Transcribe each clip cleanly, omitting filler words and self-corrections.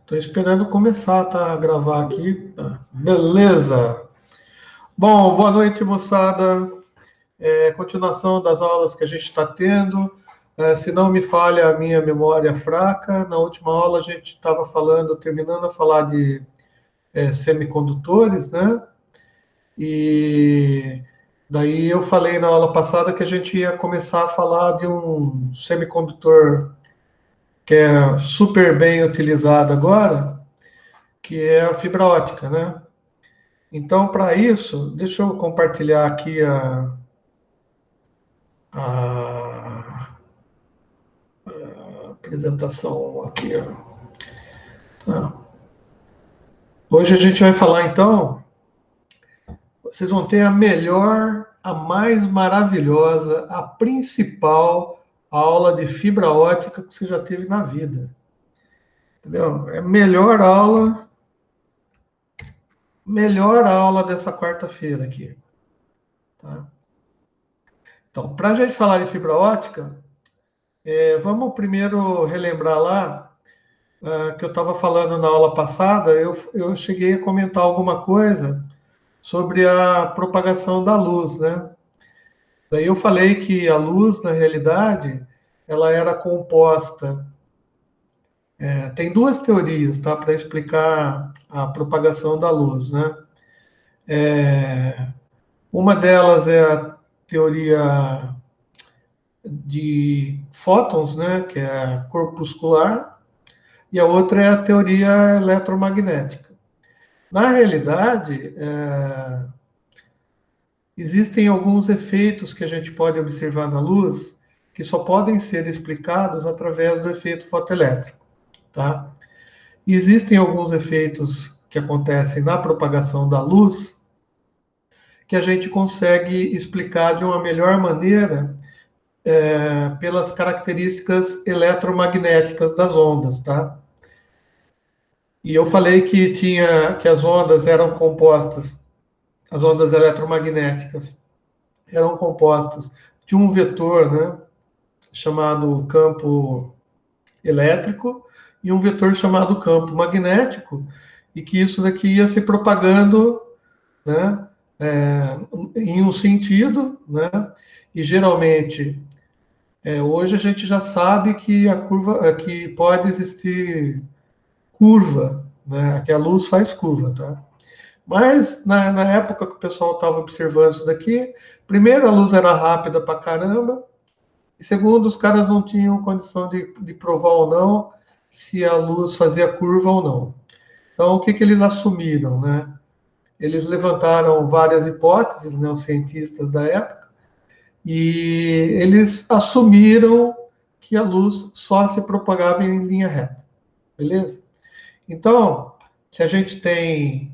Estou esperando começar, tá, a gravar aqui. Beleza. Bom, boa noite, moçada. Continuação das aulas que a gente está tendo. Se não me falha a minha memória fraca, na última aula a gente estava terminando a falar de semicondutores, né? E daí eu falei na aula passada que a gente ia começar a falar de um semicondutor que é super bem utilizado agora, que é a fibra ótica, né? Então, para isso, deixa eu compartilhar aqui a apresentação aqui, ó. Tá. Hoje a gente vai falar, então, vocês vão ter a melhor, a mais maravilhosa, a principal aula de fibra ótica que você já teve na vida. Entendeu? É a melhor aula dessa quarta-feira aqui. Tá? Então, para a gente falar de fibra ótica, vamos primeiro relembrar lá que eu estava falando na aula passada, eu cheguei a comentar alguma coisa sobre a propagação da luz, né? Daí eu falei que a luz, na realidade, ela era composta. Tem duas teorias, tá, para explicar a propagação da luz, né? Uma delas é a teoria de fótons, né, que é corpuscular, e a outra é a teoria eletromagnética. Na realidade, existem alguns efeitos que a gente pode observar na luz que só podem ser explicados através do efeito fotoelétrico, tá? E existem alguns efeitos que acontecem na propagação da luz que a gente consegue explicar de uma melhor maneira pelas características eletromagnéticas das ondas, tá? E eu falei que as ondas eram compostas, as ondas eletromagnéticas eram compostas de um vetor, né, chamado campo elétrico e um vetor chamado campo magnético, e que isso daqui ia se propagando, né, em um sentido, né, e geralmente hoje a gente já sabe que a curva, que pode existir curva, né, que a luz faz curva, tá? Mas na época que o pessoal estava observando isso daqui, primeiro a luz era rápida pra caramba, e segundo, os caras não tinham condição de provar ou não se a luz fazia curva ou não. Então, o que, que eles assumiram, né? Eles levantaram várias hipóteses, né, os cientistas da época, e eles assumiram que a luz só se propagava em linha reta, beleza? Então, se a gente tem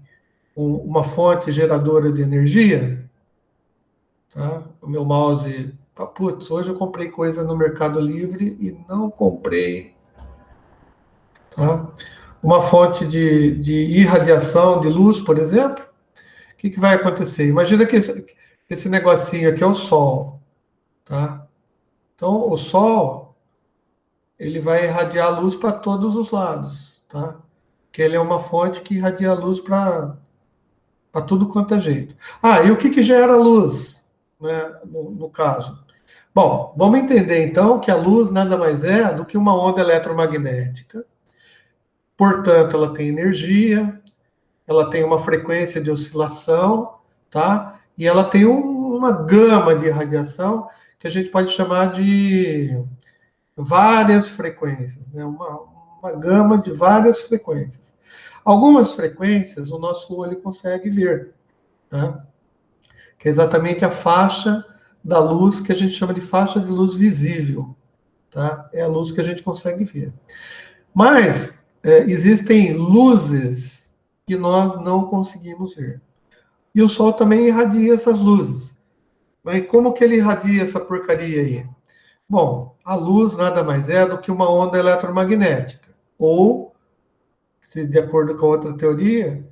uma fonte geradora de energia, tá? O meu mouse, putz, hoje eu comprei coisa no Mercado Livre e não comprei, tá? Uma fonte de irradiação de luz, por exemplo, o que, que vai acontecer? Imagina que esse negocinho aqui é o Sol, tá? Então, o Sol, ele vai irradiar luz para todos os lados, tá? Que ele é uma fonte que irradia luz para tudo quanto é jeito. Ah, e o que, que gera luz, né, no caso? Bom, vamos entender então que a luz nada mais é do que uma onda eletromagnética. Portanto, ela tem energia, ela tem uma frequência de oscilação, tá? E ela tem uma gama de radiação que a gente pode chamar de várias frequências, né? Uma gama de várias frequências. Algumas frequências o nosso olho consegue ver, tá? Que é exatamente a faixa da luz que a gente chama de faixa de luz visível, tá? É a luz que a gente consegue ver. Mas existem luzes que nós não conseguimos ver. E o Sol também irradia essas luzes. Mas como que ele irradia essa porcaria aí? Bom, a luz nada mais é do que uma onda eletromagnética. Ou, se de acordo com a outra teoria,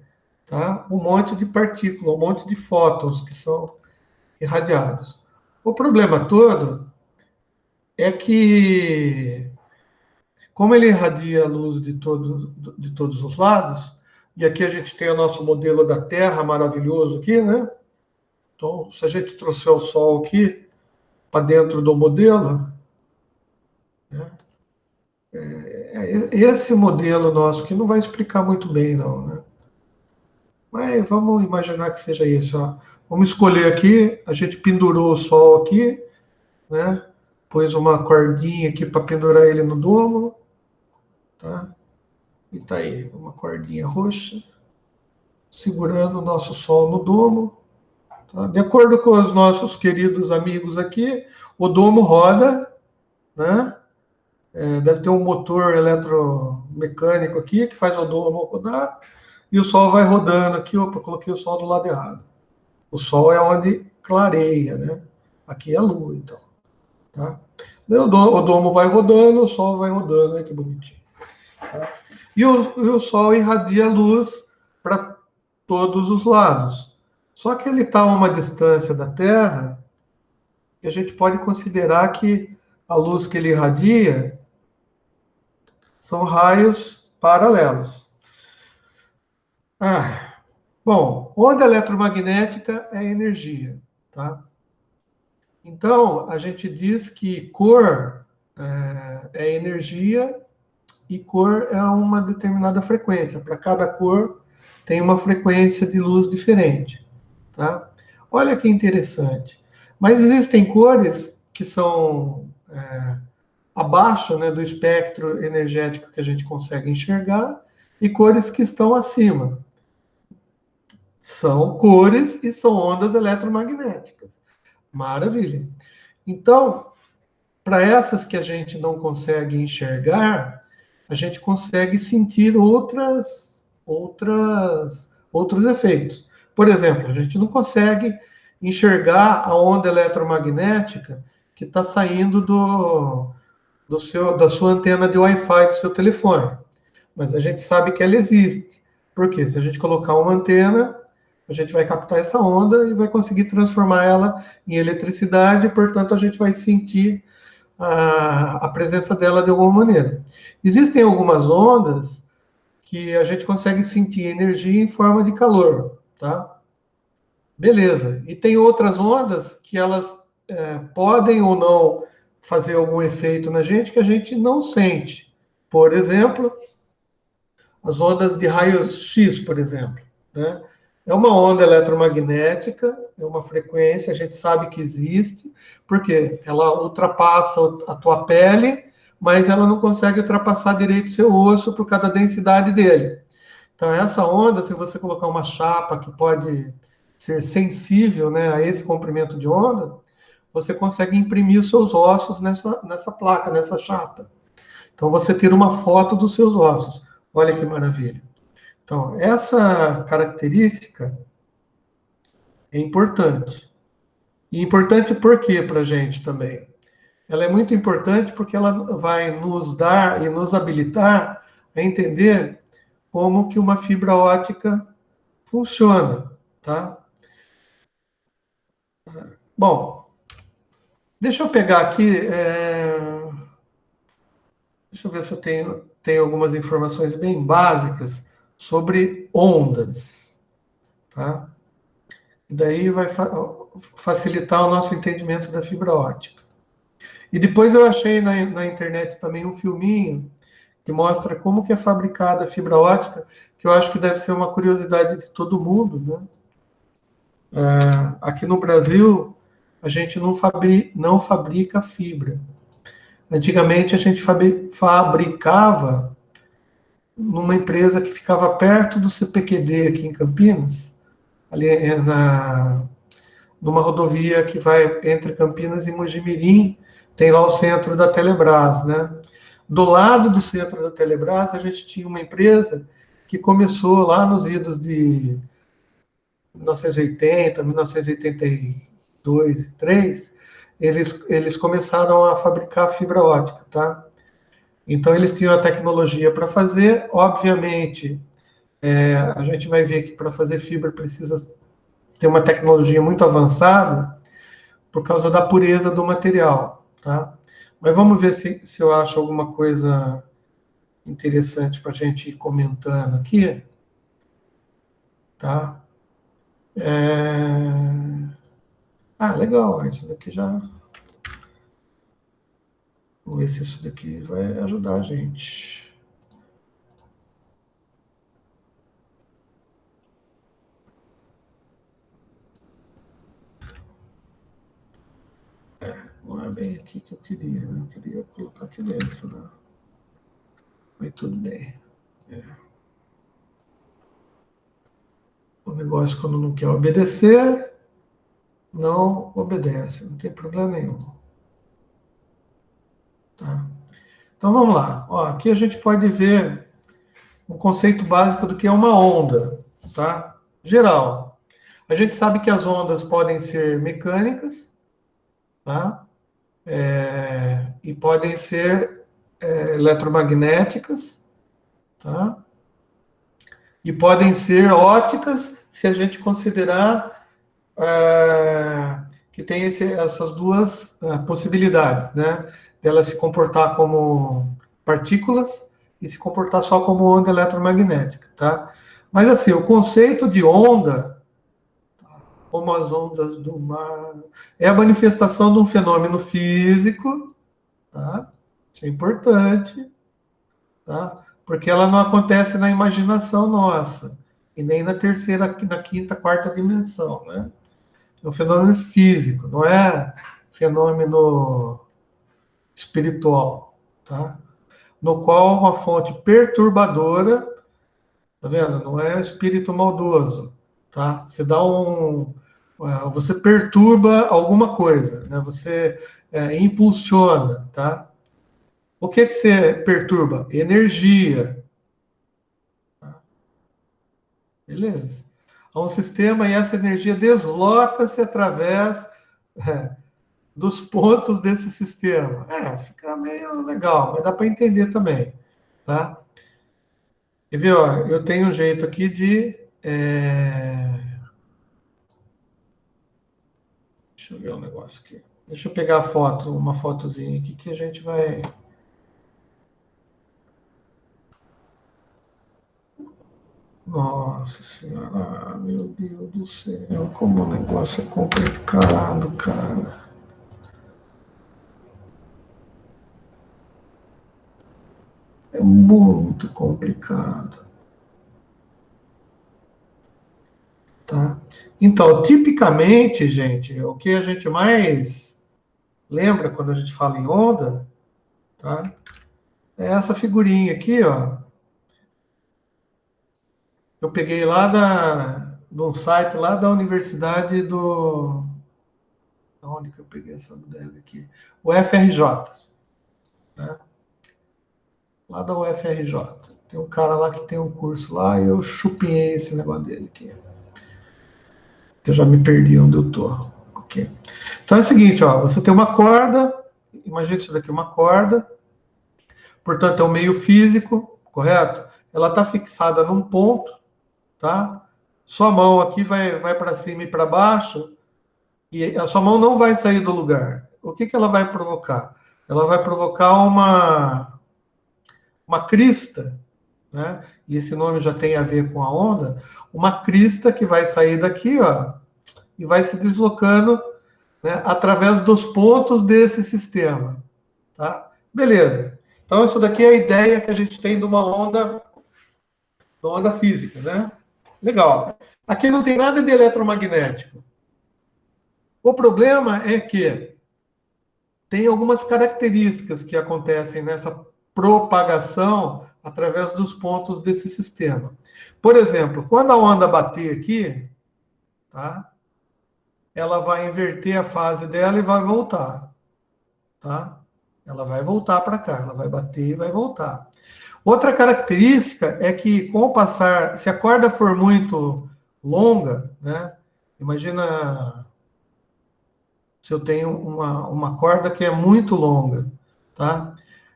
tá? Um monte de partículas, um monte de fótons que são irradiados. O problema todo é que, como ele irradia a luz de todos os lados, e aqui a gente tem o nosso modelo da Terra maravilhoso aqui, né? Então, se a gente trouxer o Sol aqui para dentro do modelo, né? Esse modelo nosso aqui não vai explicar muito bem, não, né? Mas vamos imaginar que seja isso, ó. Vamos escolher aqui, a gente pendurou o Sol aqui, né? Pôs uma cordinha aqui para pendurar ele no domo, tá? E tá aí, uma cordinha roxa, segurando o nosso Sol no domo. Tá? De acordo com os nossos queridos amigos aqui, o domo roda, né? Deve ter um motor eletromecânico aqui que faz o domo rodar, e o Sol vai rodando aqui. Opa, coloquei o Sol do lado errado. O Sol é onde clareia, né? Aqui é a Lua, então. Tá? O domo vai rodando, o Sol vai rodando, olha que bonitinho. Tá? E o Sol irradia luz para todos os lados. Só que ele está a uma distância da Terra que a gente pode considerar que a luz que ele irradia são raios paralelos. Bom, onda eletromagnética é energia, tá? Então, a gente diz que cor é energia e cor é uma determinada frequência. Para cada cor tem uma frequência de luz diferente, tá? Olha que interessante. Mas existem cores que são abaixo, né, do espectro energético que a gente consegue enxergar e cores que estão acima. São cores e são ondas eletromagnéticas. Maravilha. Então, para essas que a gente não consegue enxergar, a gente consegue sentir outros efeitos. Por exemplo, a gente não consegue enxergar a onda eletromagnética que está saindo da sua antena de Wi-Fi do seu telefone. Mas a gente sabe que ela existe. Porque se a gente colocar uma antena, a gente vai captar essa onda e vai conseguir transformar ela em eletricidade, e, portanto, a gente vai sentir a presença dela de alguma maneira. Existem algumas ondas que a gente consegue sentir energia em forma de calor, tá? Beleza. E tem outras ondas que elas podem ou não fazer algum efeito na gente que a gente não sente. Por exemplo, as ondas de raio-x, por exemplo, né? É uma onda eletromagnética, é uma frequência, a gente sabe que existe, porque ela ultrapassa a tua pele, mas ela não consegue ultrapassar direito o seu osso por causa da densidade dele. Então, essa onda, se você colocar uma chapa que pode ser sensível, né, a esse comprimento de onda, você consegue imprimir os seus ossos nessa placa, nessa chapa. Então, você tira uma foto dos seus ossos. Olha que maravilha. Então, essa característica é importante. E importante por quê para a gente também? Ela é muito importante porque ela vai nos dar e nos habilitar a entender como que uma fibra ótica funciona, tá? Bom, deixa eu pegar aqui, deixa eu ver se eu tenho algumas informações bem básicas sobre ondas, tá? E daí vai facilitar o nosso entendimento da fibra ótica. E depois eu achei na internet também um filminho que mostra como que é fabricada a fibra ótica, que eu acho que deve ser uma curiosidade de todo mundo, né? Aqui no Brasil, a gente não fabrica fibra. Antigamente, a gente fabricava numa empresa que ficava perto do CPQD aqui em Campinas, ali numa rodovia que vai entre Campinas e Mojimirim, tem lá o centro da Telebrás, né? Do lado do centro da Telebrás, a gente tinha uma empresa que começou lá nos idos de 1980, 1982 e 3, eles começaram a fabricar fibra ótica, tá? Então, eles tinham a tecnologia para fazer. Obviamente, a gente vai ver que para fazer fibra precisa ter uma tecnologia muito avançada por causa da pureza do material, tá? Mas vamos ver se eu acho alguma coisa interessante para a gente ir comentando aqui, tá? Ah, legal, isso daqui já... Vamos ver se isso daqui vai ajudar a gente. Não é bem aqui que eu queria, né? Eu queria colocar aqui dentro, né? Mas tudo bem. O negócio, quando não quer obedecer, não obedece, não tem problema nenhum. Tá? Então vamos lá. Ó, aqui a gente pode ver um conceito básico do que é uma onda, tá? Geral. A gente sabe que as ondas podem ser mecânicas, tá? E podem ser eletromagnéticas, tá? E podem ser óticas, se a gente considerar que tem essas duas possibilidades, né? Dela se comportar como partículas e se comportar só como onda eletromagnética, tá? Mas assim, o conceito de onda, como as ondas do mar, é a manifestação de um fenômeno físico, tá? Isso é importante, tá? Porque ela não acontece na imaginação nossa e nem na terceira, na quinta, quarta dimensão, né? É um fenômeno físico, não é fenômeno espiritual, tá? No qual uma fonte perturbadora, tá vendo? Não é espírito maldoso, tá? Você dá você perturba alguma coisa, né? Você impulsiona, tá? O que que você perturba? Energia, tá? Beleza? Há um sistema e essa energia desloca-se através dos pontos desse sistema. Fica meio legal, mas dá para entender também, tá? E viu, ó, eu tenho um jeito aqui de... Deixa eu ver um negócio aqui. Deixa eu pegar a foto, uma fotozinha aqui que a gente vai... Nossa Senhora, meu Deus do céu, como o negócio é complicado, cara. É muito complicado, tá? Então, tipicamente, gente, o que a gente mais lembra quando a gente fala em onda, tá? É essa figurinha aqui, ó. Eu peguei lá do site lá da Universidade do... Onde que eu peguei essa bodega aqui? O FRJ, né? Lá da UFRJ. Tem um cara lá que tem um curso lá e eu chupinhei esse negócio dele aqui. Eu já me perdi onde eu tô. Ok. Então é o seguinte, ó. Você tem uma corda, imagina isso daqui, uma corda, portanto é um meio físico, correto? Ela está fixada num ponto, tá? Sua mão aqui vai para cima e para baixo, e a sua mão não vai sair do lugar. O que ela vai provocar? Ela vai provocar uma crista, né? E esse nome já tem a ver com a onda, uma crista que vai sair daqui, ó, e vai se deslocando, né, através dos pontos desse sistema, tá? Beleza. Então, isso daqui é a ideia que a gente tem de uma onda física, né? Legal. Aqui não tem nada de eletromagnético. O problema é que tem algumas características que acontecem nessa propagação através dos pontos desse sistema. Por exemplo, quando a onda bater aqui, tá? Ela vai inverter a fase dela e vai voltar, tá? Ela vai voltar para cá, ela vai bater e vai voltar. Outra característica é que, com o passar, se a corda for muito longa, né? Imagina se eu tenho uma corda que é muito longa, tá?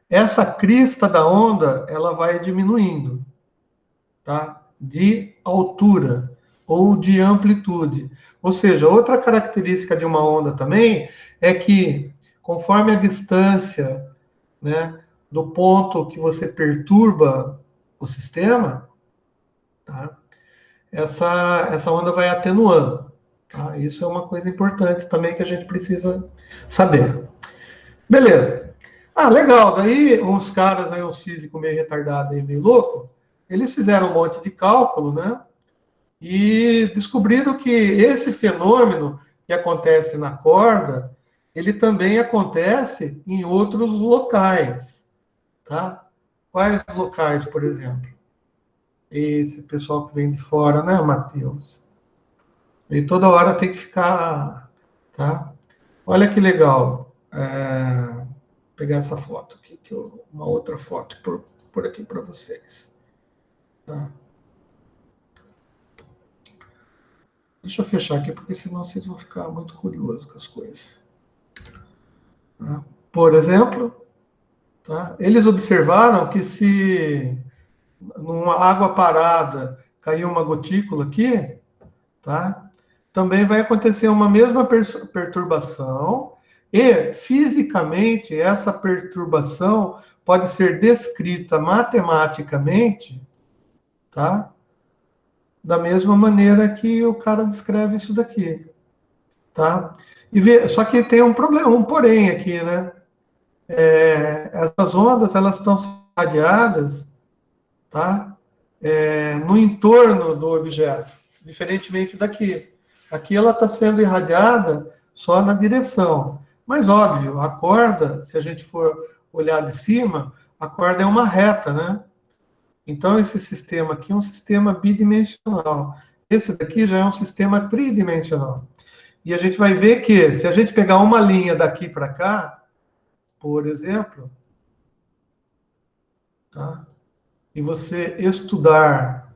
Essa crista da onda, ela vai diminuindo, tá? De altura ou de amplitude. Ou seja, outra característica de uma onda também é que conforme a distância, né, do ponto que você perturba o sistema, tá? Essa onda vai atenuando. Tá? Isso é uma coisa importante também que a gente precisa saber. Beleza. Ah, legal. Daí uns caras aí, uns físicos meio retardados aí, meio louco, eles fizeram um monte de cálculo, né? E descobriram que esse fenômeno que acontece na corda, ele também acontece em outros locais, tá? Quais locais, por exemplo? Esse pessoal que vem de fora, né, Matheus? E toda hora tem que ficar, tá? Olha que legal. Vou pegar essa foto aqui, uma outra foto por aqui para vocês. Tá? Deixa eu fechar aqui, porque senão vocês vão ficar muito curiosos com as coisas. Tá? Por exemplo, tá? Eles observaram que se numa água parada cair uma gotícula aqui, tá? Também vai acontecer uma mesma perturbação e fisicamente essa perturbação pode ser descrita matematicamente, tá? Da mesma maneira que o cara descreve isso daqui, tá? Só que tem um problema, um porém aqui, né? Essas ondas elas estão radiadas, tá? No entorno do objeto, diferentemente daqui. Aqui ela está sendo irradiada só na direção. Mas, óbvio, a corda, se a gente for olhar de cima, a corda é uma reta, né? Então, esse sistema aqui é um sistema bidimensional. Esse daqui já é um sistema tridimensional. E a gente vai ver que, se a gente pegar uma linha daqui para cá, por exemplo, tá? E você estudar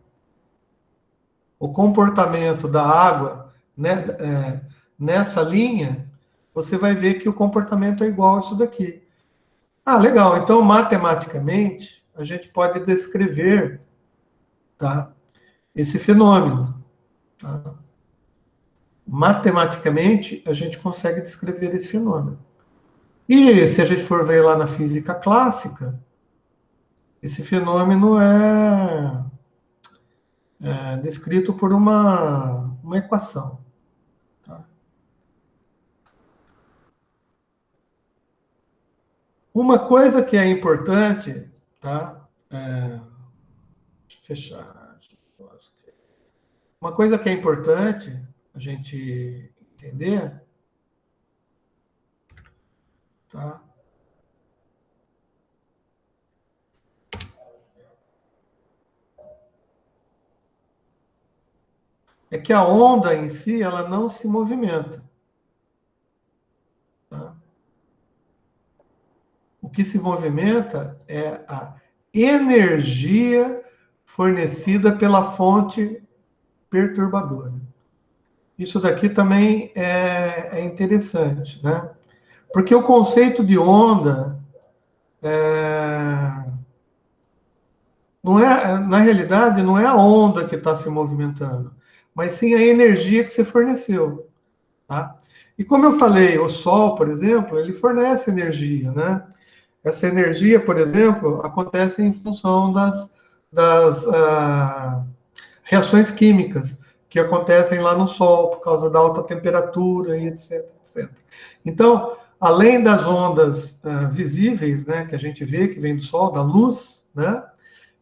o comportamento da água, né, nessa linha, você vai ver que o comportamento é igual a isso daqui. Ah, legal. Então, matematicamente, a gente pode descrever, tá, esse fenômeno. Tá? Matematicamente, a gente consegue descrever esse fenômeno. E se a gente for ver lá na física clássica, esse fenômeno é descrito por uma equação. Tá? Uma coisa que é importante, tá? Deixa eu fechar. Uma coisa que é importante a gente entender, tá? É que a onda em si, ela não se movimenta. Tá? O que se movimenta é a energia fornecida pela fonte perturbadora. Isso daqui também é interessante, né? Porque o conceito de onda não é, na realidade, não é a onda que está se movimentando, mas sim a energia que você forneceu, tá? E como eu falei, o Sol, por exemplo, ele fornece energia, né? Essa energia, por exemplo, acontece em função das reações químicas que acontecem lá no Sol por causa da alta temperatura e etc, etc. Então, além das ondas visíveis, né, que a gente vê que vem do Sol, da luz, né,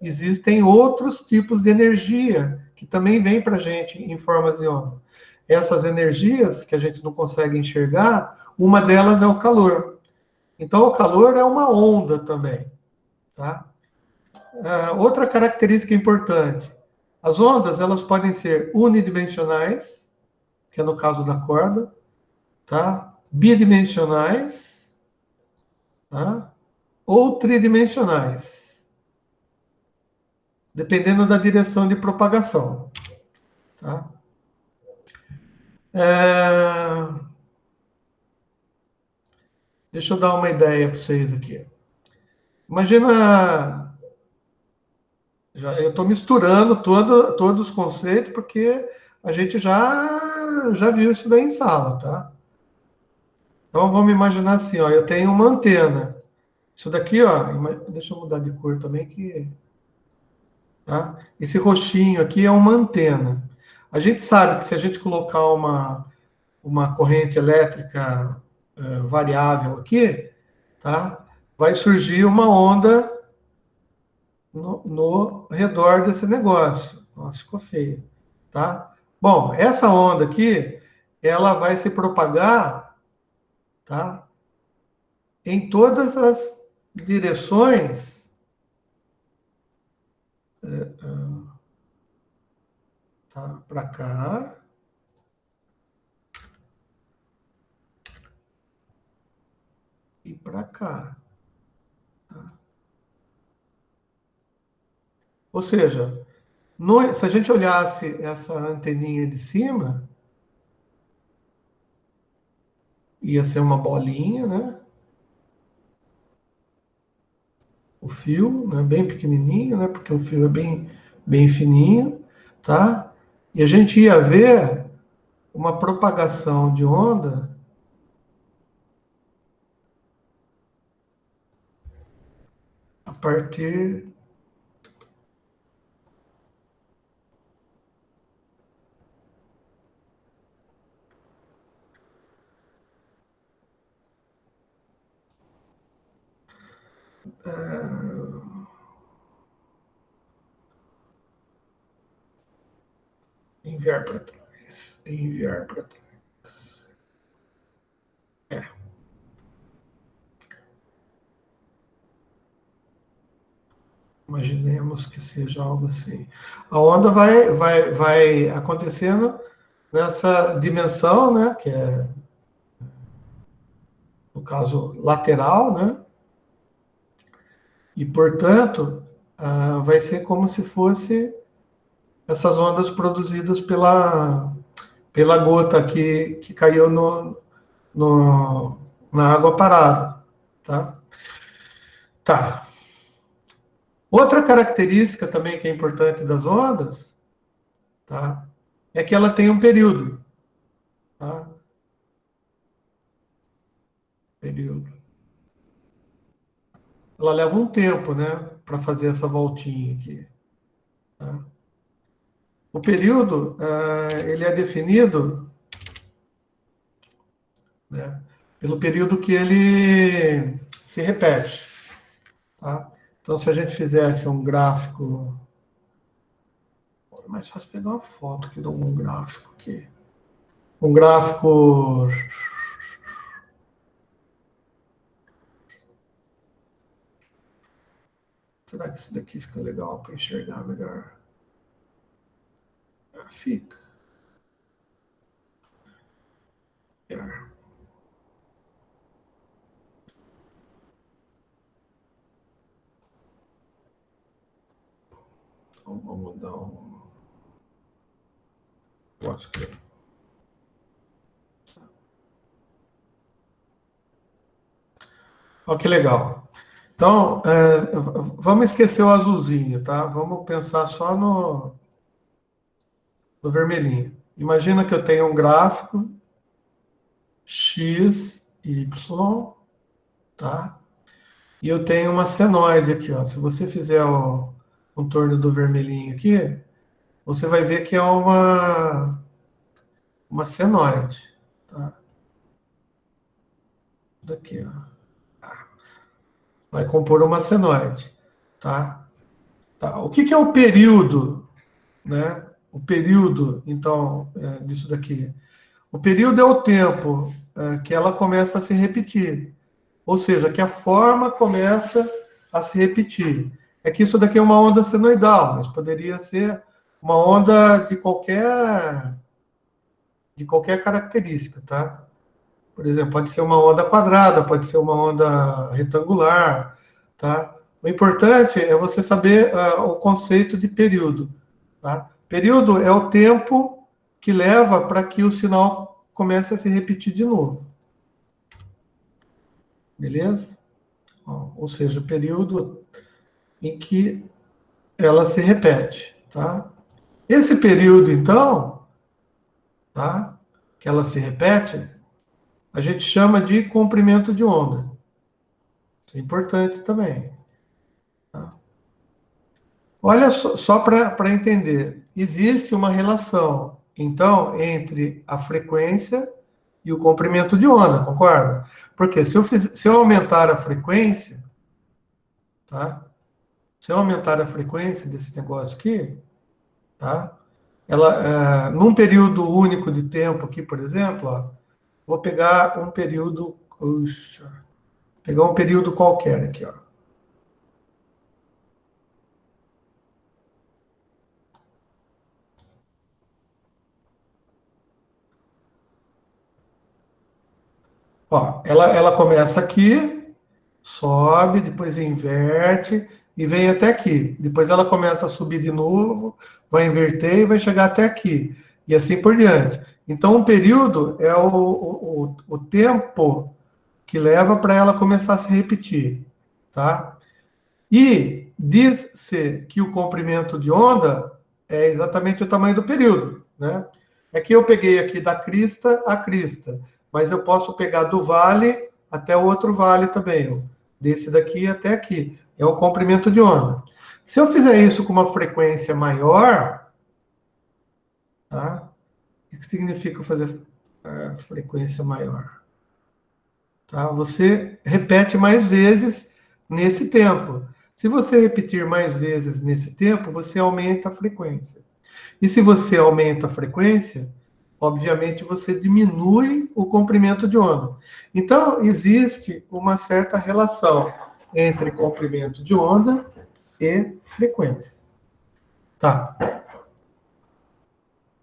existem outros tipos de energia que também vêm para a gente em formas de onda. Essas energias que a gente não consegue enxergar, uma delas é o calor. Então, o calor é uma onda também, tá? Outra característica importante, as ondas, elas podem ser unidimensionais, que é no caso da corda, tá? Bidimensionais, tá? Ou tridimensionais, dependendo da direção de propagação, tá? Deixa eu dar uma ideia para vocês aqui. Imagina, eu estou misturando todos os conceitos porque a gente já viu isso daí em sala, tá? Então, vamos imaginar assim, ó, eu tenho uma antena. Isso daqui, ó, deixa eu mudar de cor também, tá? Esse roxinho aqui é uma antena. A gente sabe que se a gente colocar uma corrente elétrica variável aqui, tá? Vai surgir uma onda no redor desse negócio. Nossa, ficou feio, tá? Bom, essa onda aqui, ela vai se propagar, tá? Em todas as direções, tá? Para cá e para cá. Tá? Ou seja, se a gente olhasse essa anteninha de cima, ia ser uma bolinha, né? O fio, né? Bem pequenininho, né? Porque o fio é bem fininho, tá? E a gente ia ver uma propagação de onda a partir enviar para trás, enviar para trás. É. Imaginemos que seja algo assim. A onda vai acontecendo nessa dimensão, né? Que é, no caso, lateral, né? E, portanto, vai ser como se fosse essas ondas produzidas pela gota que caiu na água parada, tá? Tá. Outra característica também que é importante das ondas, tá? É que ela tem um período, tá? Período. Ela leva um tempo, né, para fazer essa voltinha aqui, tá? O período, ele é definido, né, pelo período que ele se repete, tá? Então, se a gente fizesse um gráfico, é mais fácil pegar uma foto que dá um gráfico aqui. Um gráfico. Será que esse daqui fica legal para enxergar melhor? Fica. Então, vamos dar um. Eu acho que. Olha que legal. Então, vamos esquecer o azulzinho, tá? Vamos pensar só no vermelhinho. Imagina que eu tenho um gráfico x, y, tá? E eu tenho uma senoide aqui, ó. Se você fizer o contorno do vermelhinho aqui, você vai ver que é uma senoide, tá? Daqui, ó. Vai compor uma senoide, tá? Tá. O que é o período, né? O período, então, disso daqui. O período é o tempo que ela começa a se repetir. Ou seja, que a forma começa a se repetir. É que isso daqui é uma onda senoidal, mas poderia ser uma onda de qualquer característica, tá? Por exemplo, pode ser uma onda quadrada, pode ser uma onda retangular, tá? O importante é você saber o conceito de período, tá? Período é o tempo que leva para que o sinal comece a se repetir de novo. Beleza? Ou seja, período em que ela se repete, tá? Esse período, então, tá? Que ela se repete, a gente chama de comprimento de onda. Isso é importante também. Tá? Olha só para entender. Existe uma relação, então, entre a frequência e o comprimento de onda, concorda? Porque se eu aumentar a frequência, tá? Se eu aumentar a frequência desse negócio aqui, tá? Num período único de tempo aqui, por exemplo, ó, vou pegar um período, pegar um período qualquer aqui, ó. Ó, ela começa aqui, sobe, depois inverte e vem até aqui. Depois ela começa a subir de novo, vai inverter e vai chegar até aqui. E assim por diante. Então, um período é o tempo que leva para ela começar a se repetir, tá? E diz-se que o comprimento de onda é exatamente o tamanho do período, né? É que eu peguei aqui da crista a crista, mas eu posso pegar do vale até o outro vale também, desse daqui até aqui. É o comprimento de onda. Se eu fizer isso com uma frequência maior, tá? O que significa fazer frequência maior? Tá? Você repete mais vezes nesse tempo. Se você repetir mais vezes nesse tempo, você aumenta a frequência. E se você aumenta a frequência, obviamente você diminui o comprimento de onda. Então, existe uma certa relação entre comprimento de onda e frequência. Tá.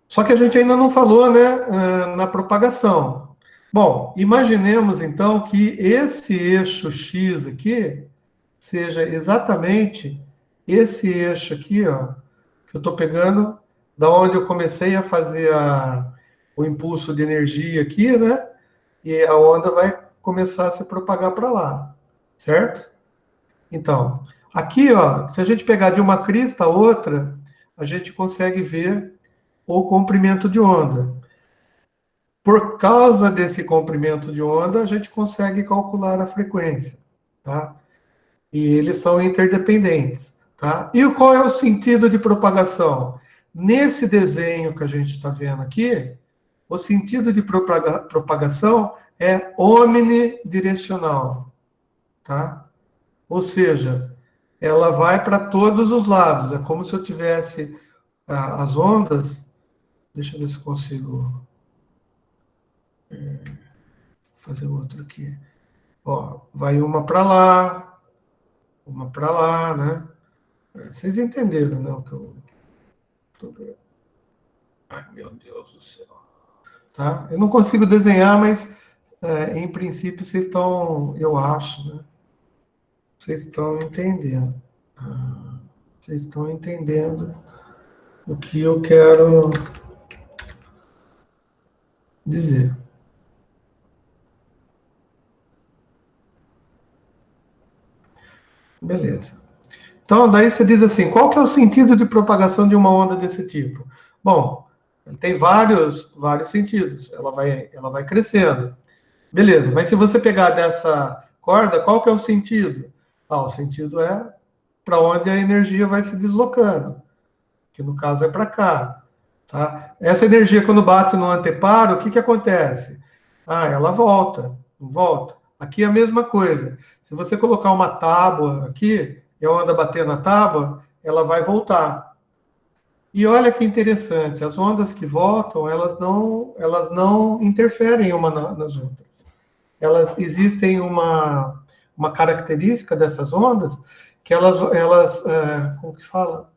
Só que a gente ainda não falou, né, na propagação. Bom, imaginemos então que esse eixo X aqui seja exatamente esse eixo aqui, ó, que eu estou pegando, da onde eu comecei a fazer o impulso de energia aqui, né? E a onda vai começar a se propagar para lá, certo? Então, aqui, ó, se a gente pegar de uma crista a outra, a gente consegue ver o comprimento de onda. Por causa desse comprimento de onda, a gente consegue calcular a frequência, tá? E eles são interdependentes, tá? E qual é o sentido de propagação? Nesse desenho que a gente está vendo aqui, o sentido de propagação é omnidirecional, tá? Ou seja, ela vai para todos os lados. É como se eu tivesse as ondas. Deixa eu ver se consigo fazer outro aqui. Ó, vai uma para lá, né? Vocês entenderam, né? O que eu tô... Ai, meu Deus do céu. Tá? Eu não consigo desenhar, mas em princípio vocês estão, eu acho, né? Vocês estão entendendo. Vocês estão entendendo o que eu quero dizer. Beleza. Então, daí você diz assim, qual que é o sentido de propagação de uma onda desse tipo? Bom, tem vários sentidos. Ela vai crescendo. Beleza, mas se você pegar dessa corda, qual que é o sentido? O sentido é para onde a energia vai se deslocando, que no caso é para cá. Tá? Essa energia, quando bate no anteparo, o que acontece? Ela volta, não volta. Aqui é a mesma coisa. Se você colocar uma tábua aqui, e a onda bater na tábua, ela vai voltar. E olha que interessante, as ondas que voltam, elas não interferem uma nas outras. Existem uma característica dessas ondas que elas como que fala?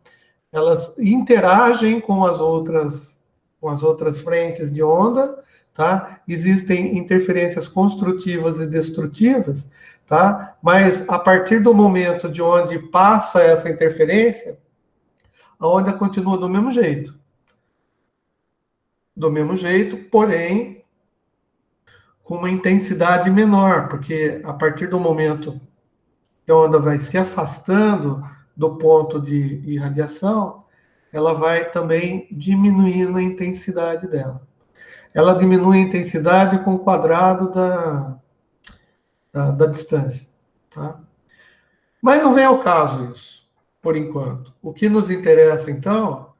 Elas interagem com as outras frentes de onda, tá? Existem interferências construtivas e destrutivas, tá? Mas a partir do momento de onde passa essa interferência, a onda continua do mesmo jeito. Do mesmo jeito, porém, com uma intensidade menor, porque a partir do momento que a onda vai se afastando do ponto de irradiação, ela vai também diminuindo a intensidade dela. ela diminui a intensidade com o quadrado da distância. Tá? Mas não vem ao caso isso, por enquanto. O que nos interessa, então,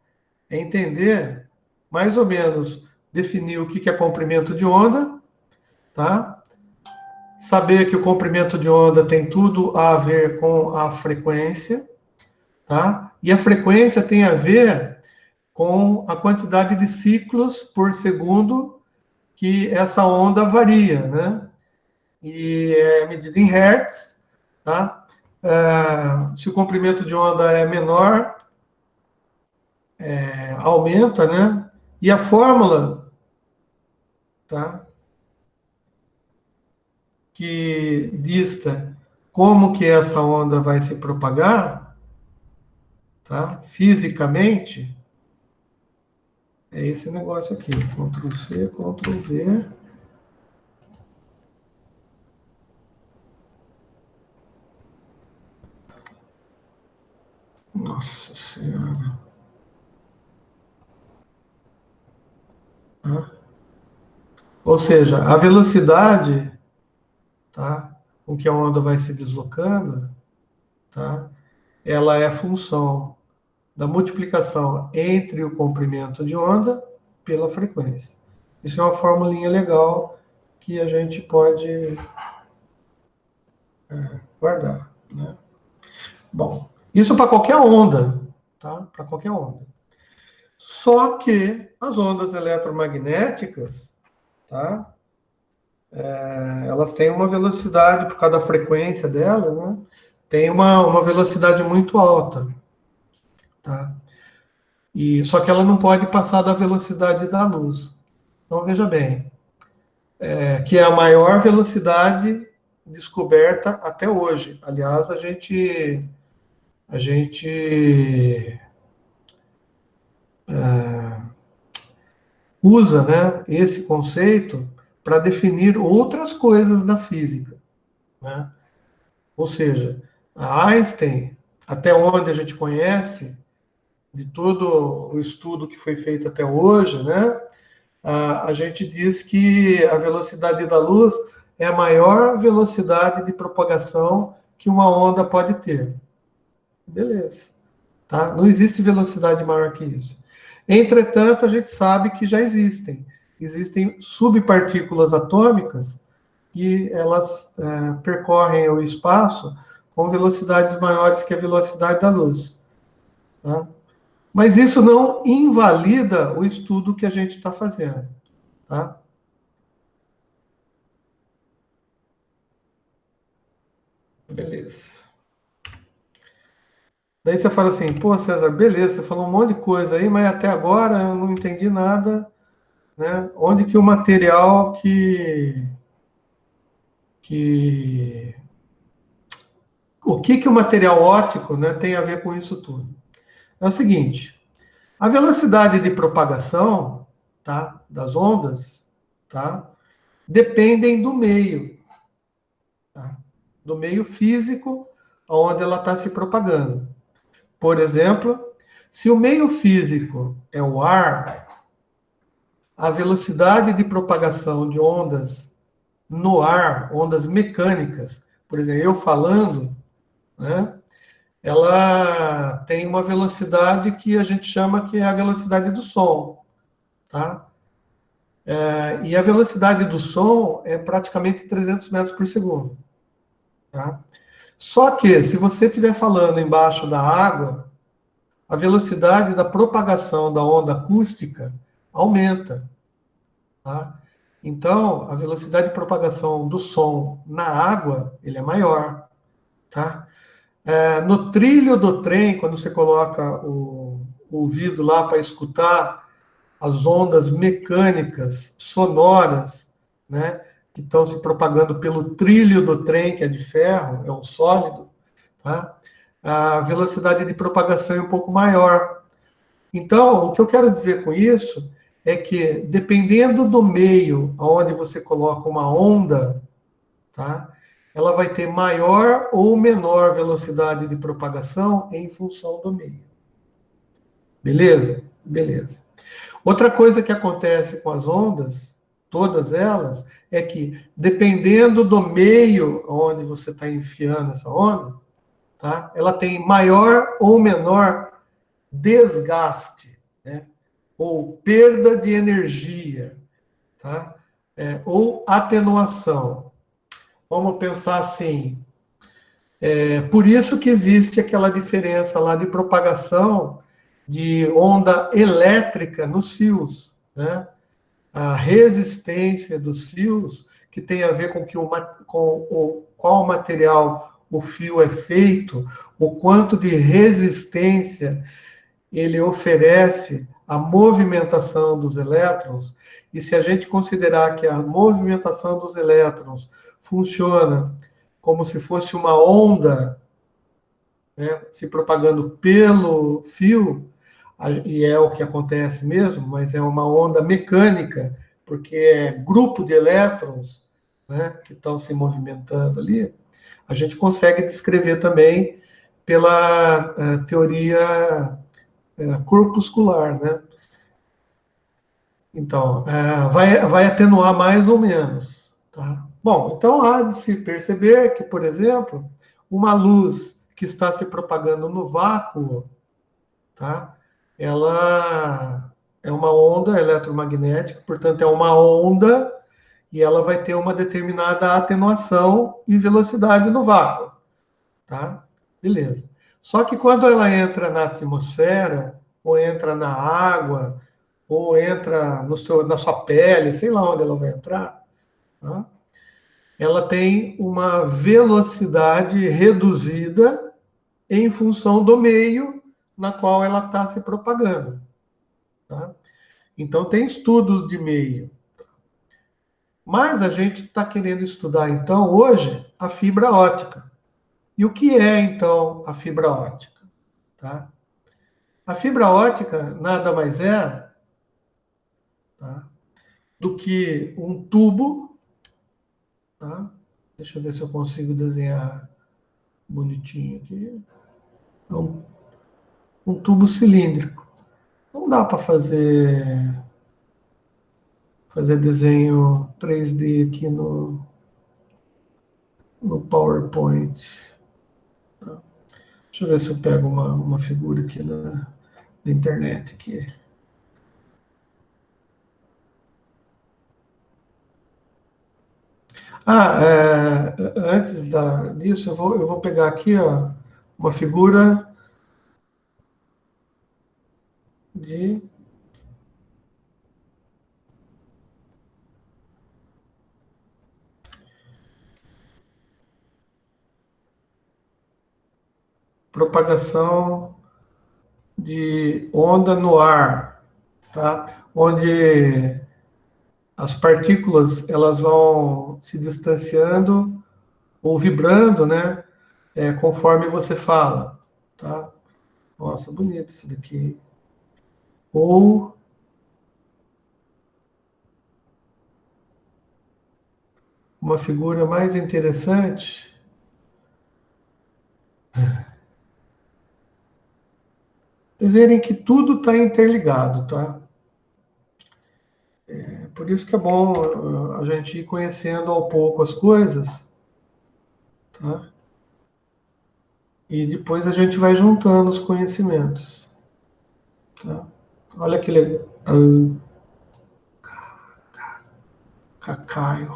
é entender, mais ou menos, definir o que é comprimento de onda, tá? Saber que o comprimento de onda tem tudo a ver com a frequência, tá? E a frequência tem a ver com a quantidade de ciclos por segundo que essa onda varia, né? E é medida em hertz, tá? Se o comprimento de onda é menor, aumenta, né? E a fórmula, tá? Que dista como que essa onda vai se propagar, tá? Fisicamente, é esse negócio aqui. Ctrl C, Ctrl V. Nossa Senhora. Tá? Ou seja, a velocidade, tá? Com que a onda vai se deslocando, tá? Ela é função da multiplicação entre o comprimento de onda pela frequência. Isso é uma formulinha legal que a gente pode guardar, né? Bom, isso para qualquer onda, tá? Para qualquer onda. Só que as ondas eletromagnéticas, tá? Elas têm uma velocidade, por causa da frequência delas, né? Tem uma velocidade muito alta, tá? E, só que ela não pode passar da velocidade da luz. Então, veja bem, que é a maior velocidade descoberta até hoje. Aliás, a gente usa, né, esse conceito para definir outras coisas na física, né? Ou seja, a Einstein, até onde a gente conhece, de todo o estudo que foi feito até hoje, né, a gente diz que a velocidade da luz é a maior velocidade de propagação que uma onda pode ter. Beleza. Tá? Não existe velocidade maior que isso. Entretanto, a gente sabe que já existem. Existem subpartículas atômicas que elas percorrem o espaço com velocidades maiores que a velocidade da luz. Tá? Mas isso não invalida o estudo que a gente está fazendo. Tá? Beleza. Daí você fala assim, pô, César, beleza, você falou um monte de coisa aí, mas até agora eu não entendi nada, né? Onde que o material que o que o material óptico, né, tem a ver com isso tudo? É o seguinte, a velocidade de propagação, tá, das ondas, tá, dependem do meio, tá, do meio físico onde ela está se propagando. Por exemplo, se o meio físico é o ar, a velocidade de propagação de ondas no ar, ondas mecânicas, por exemplo, eu falando, né, ela tem uma velocidade que a gente chama que é a velocidade do som, tá? E a velocidade do som é praticamente 300 metros por segundo, tá? Só que, se você estiver falando embaixo da água, a velocidade da propagação da onda acústica aumenta, tá? Então, a velocidade de propagação do som na água, ele é maior, tá? No trilho do trem, quando você coloca o ouvido lá para escutar as ondas mecânicas, sonoras, né, que estão se propagando pelo trilho do trem, que é de ferro, é um sólido, tá? A velocidade de propagação é um pouco maior. Então, o que eu quero dizer com isso é que, dependendo do meio onde você coloca uma onda, tá? Ela vai ter maior ou menor velocidade de propagação em função do meio. Beleza? Beleza. Outra coisa que acontece com as ondas, todas elas, é que, dependendo do meio onde você está enfiando essa onda, tá? Ela tem maior ou menor desgaste, né? Ou perda de energia, tá? Ou atenuação. Vamos pensar assim, por isso que existe aquela diferença lá de propagação de onda elétrica nos fios, né? A resistência dos fios, que tem a ver com qual material o fio é feito, o quanto de resistência ele oferece à movimentação dos elétrons, e se a gente considerar que a movimentação dos elétrons funciona como se fosse uma onda, né, se propagando pelo fio, e é o que acontece mesmo, mas é uma onda mecânica, porque é grupo de elétrons, né, que estão se movimentando ali, a gente consegue descrever também pela teoria corpuscular, né? Então, vai atenuar mais ou menos, tá? Bom, então há de se perceber que, por exemplo, uma luz que está se propagando no vácuo, tá? Ela é uma onda eletromagnética, portanto, é uma onda e ela vai ter uma determinada atenuação e velocidade no vácuo, tá? Beleza. Só que quando ela entra na atmosfera, ou entra na água, ou entra na sua pele, sei lá onde ela vai entrar, tá? Ela tem uma velocidade reduzida em função do meio na qual ela está se propagando. Tá? Então, tem estudos de meio. Mas a gente está querendo estudar, então, hoje, a fibra ótica. E o que é, então, a fibra ótica? Tá? A fibra ótica nada mais é, tá, do que um tubo. Tá? Deixa eu ver se eu consigo desenhar bonitinho aqui. É um tubo cilíndrico. Não dá para fazer desenho 3D aqui no PowerPoint. Tá? Deixa eu ver se eu pego uma figura aqui na internet. Aqui. Antes disso, eu vou pegar aqui ó, uma figura de propagação de onda no ar, tá? Onde as partículas elas vão se distanciando ou vibrando, né? Conforme você fala, tá? Nossa, bonito isso daqui. Ou uma figura mais interessante, vocês verem que tudo está interligado, tá? Por isso que é bom a gente ir conhecendo ao pouco as coisas, tá? E depois a gente vai juntando os conhecimentos, tá? Olha que legal. Cacaio.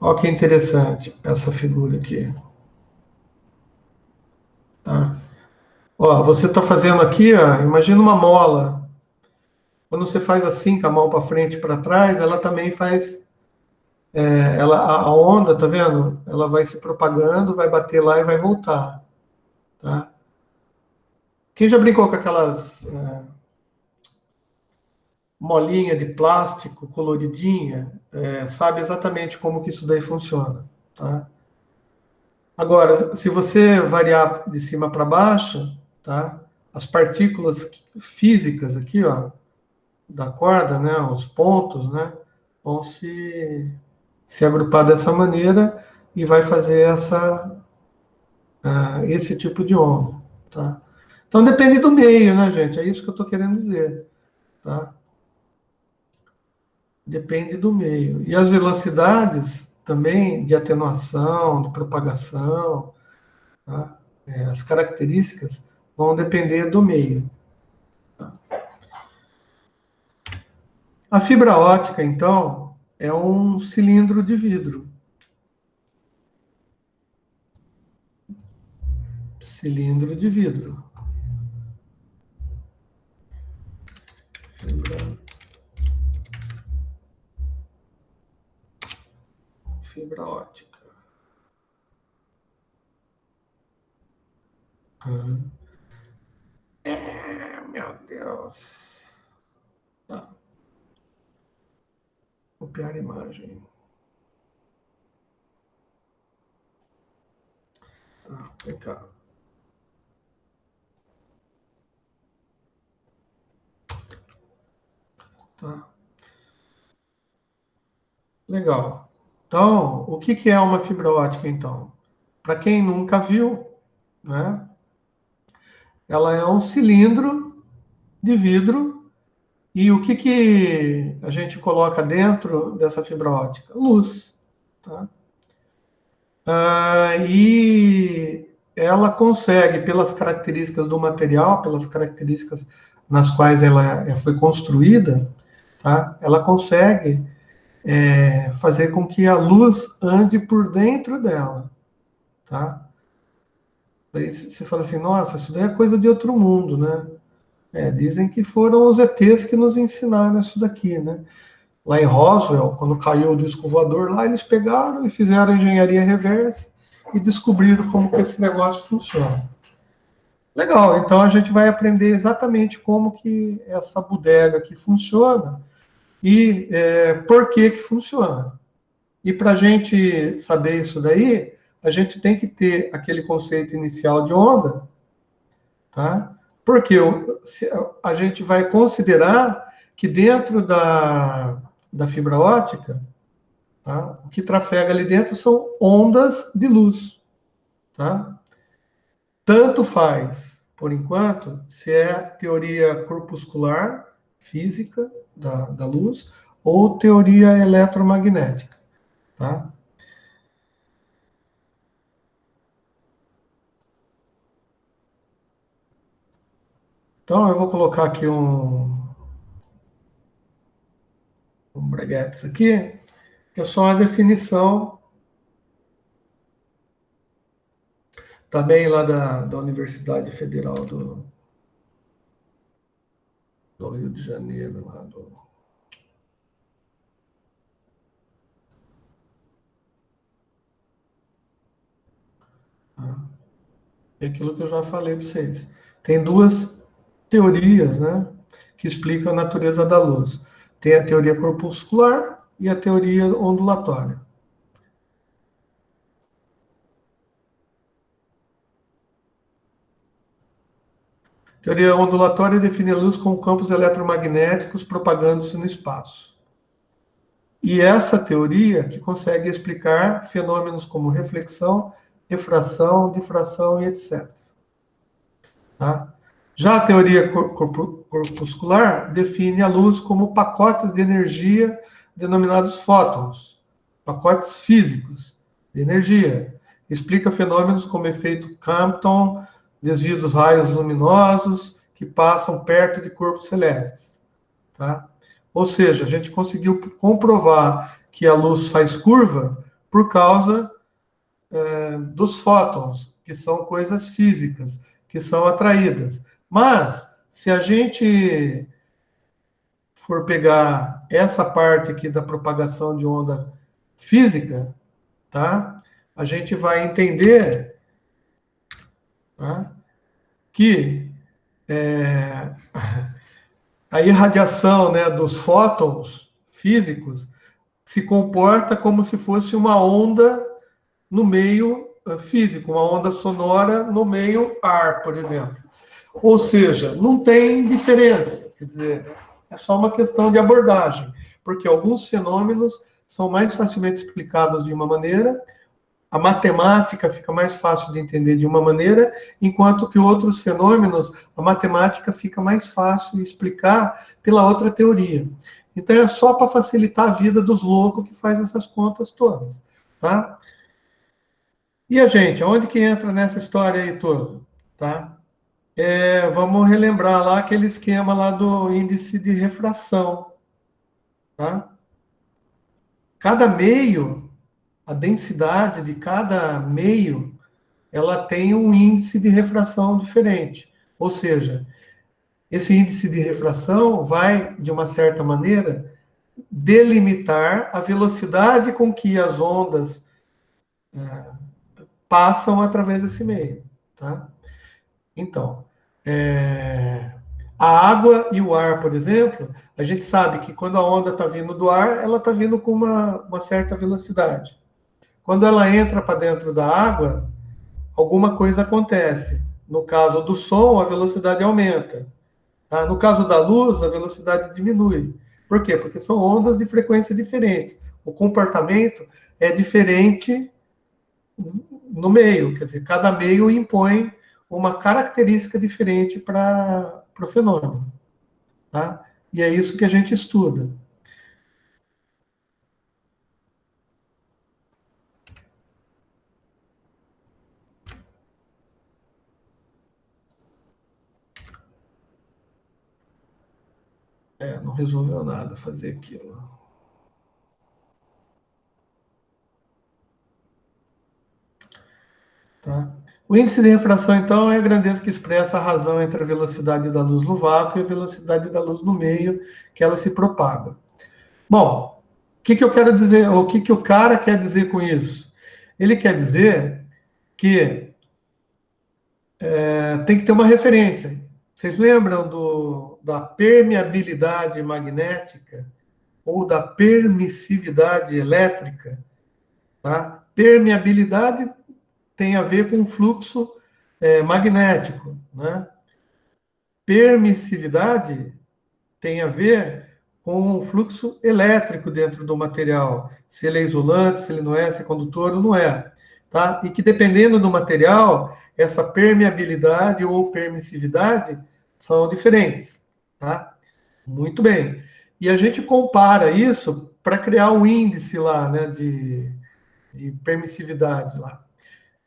Olha que interessante essa figura aqui, tá? Ó, você está fazendo aqui, ó, imagina uma mola. Quando você faz assim, com a mão para frente e para trás, ela também faz. A onda, tá vendo? Ela vai se propagando, vai bater lá e vai voltar, tá? Quem já brincou com aquelas molinha de plástico coloridinha, sabe exatamente como que isso daí funciona, tá? Agora, se você variar de cima para baixo, tá? As partículas físicas aqui, ó, da corda, né, os pontos, né, vão se agrupar dessa maneira e vai fazer esse tipo de onda, tá? Então depende do meio, né, gente? É isso que eu estou querendo dizer, tá? Depende do meio. E as velocidades também de atenuação, de propagação, tá? As características vão depender do meio. Tá? A fibra ótica, então, é um cilindro de vidro. Cilindro de vidro. Fibra ótica. Meu Deus. Tá. Copiar imagem. Tá, vem cá. Tá. Legal. Então, o que é uma fibra ótica, então? Para quem nunca viu, né? Ela é um cilindro de vidro e o que a gente coloca dentro dessa fibra ótica? Luz, tá? E ela consegue, pelas características do material, pelas características nas quais ela foi construída, tá? Ela consegue fazer com que a luz ande por dentro dela, tá? Daí você fala assim, nossa, isso daí é coisa de outro mundo, né? Dizem que foram os ETs que nos ensinaram isso daqui, né? Lá em Roswell, quando caiu o disco voador lá, eles pegaram e fizeram engenharia reversa e descobriram como que esse negócio funciona. Legal, então a gente vai aprender exatamente como que essa bodega aqui funciona e por que funciona. E para a gente saber isso daí, a gente tem que ter aquele conceito inicial de onda, tá? Porque a gente vai considerar que dentro da fibra ótica, tá? O que trafega ali dentro são ondas de luz, tá? Tanto faz, por enquanto, se é teoria corpuscular, física da luz, ou teoria eletromagnética, tá? Então, eu vou colocar aqui um brackets aqui, que é só a definição também lá da Universidade Federal do Rio de Janeiro, lá do... É aquilo que eu já falei para vocês. Tem duas teorias, né, que explicam a natureza da luz. Tem a teoria corpuscular e a teoria ondulatória. A teoria ondulatória define a luz como campos eletromagnéticos propagando-se no espaço. E essa teoria que consegue explicar fenômenos como reflexão, refração, difração e etc. Tá? Já a teoria corpuscular define a luz como pacotes de energia denominados fótons, pacotes físicos de energia. Explica fenômenos como efeito Compton, desvio dos raios luminosos que passam perto de corpos celestes. Tá? Ou seja, a gente conseguiu comprovar que a luz faz curva por causa dos fótons, que são coisas físicas, que são atraídas. Mas, se a gente for pegar essa parte aqui da propagação de onda física, tá? A gente vai entender, tá? Que a irradiação, né, dos fótons físicos se comporta como se fosse uma onda no meio físico, uma onda sonora no meio ar, por exemplo. Ou seja, não tem diferença, quer dizer, é só uma questão de abordagem, porque alguns fenômenos são mais facilmente explicados de uma maneira, a matemática fica mais fácil de entender de uma maneira, enquanto que outros fenômenos, a matemática fica mais fácil de explicar pela outra teoria. Então é só para facilitar a vida dos loucos que faz essas contas todas, tá? E a gente, onde que entra nessa história aí toda, tá? Vamos relembrar lá aquele esquema lá do índice de refração, tá? Cada meio, a densidade de cada meio, ela tem um índice de refração diferente. Ou seja, esse índice de refração vai, de uma certa maneira, delimitar a velocidade com que as ondas passam através desse meio, tá? Então, a água e o ar, por exemplo, a gente sabe que quando a onda está vindo do ar, ela está vindo com uma certa velocidade. Quando ela entra para dentro da água, alguma coisa acontece. No caso do som, a velocidade aumenta. Tá? No caso da luz, a velocidade diminui. Por quê? Porque são ondas de frequência diferentes. O comportamento é diferente no meio, quer dizer, cada meio impõe uma característica diferente para o fenômeno. Tá? E é isso que a gente estuda. Não resolveu nada fazer aquilo. Tá? O índice de refração, então, é a grandeza que expressa a razão entre a velocidade da luz no vácuo e a velocidade da luz no meio que ela se propaga. Bom, o que eu quero dizer, o que o cara quer dizer com isso? Ele quer dizer que tem que ter uma referência. Vocês lembram da permeabilidade magnética ou da permissividade elétrica? Tá? Permeabilidade tem a ver com fluxo magnético, né? Permissividade tem a ver com o fluxo elétrico dentro do material, se ele é isolante, se ele não é, se é condutor ou não é, tá? E que dependendo do material, essa permeabilidade ou permissividade são diferentes, tá? Muito bem. E a gente compara isso para criar o índice lá, né, de permissividade lá.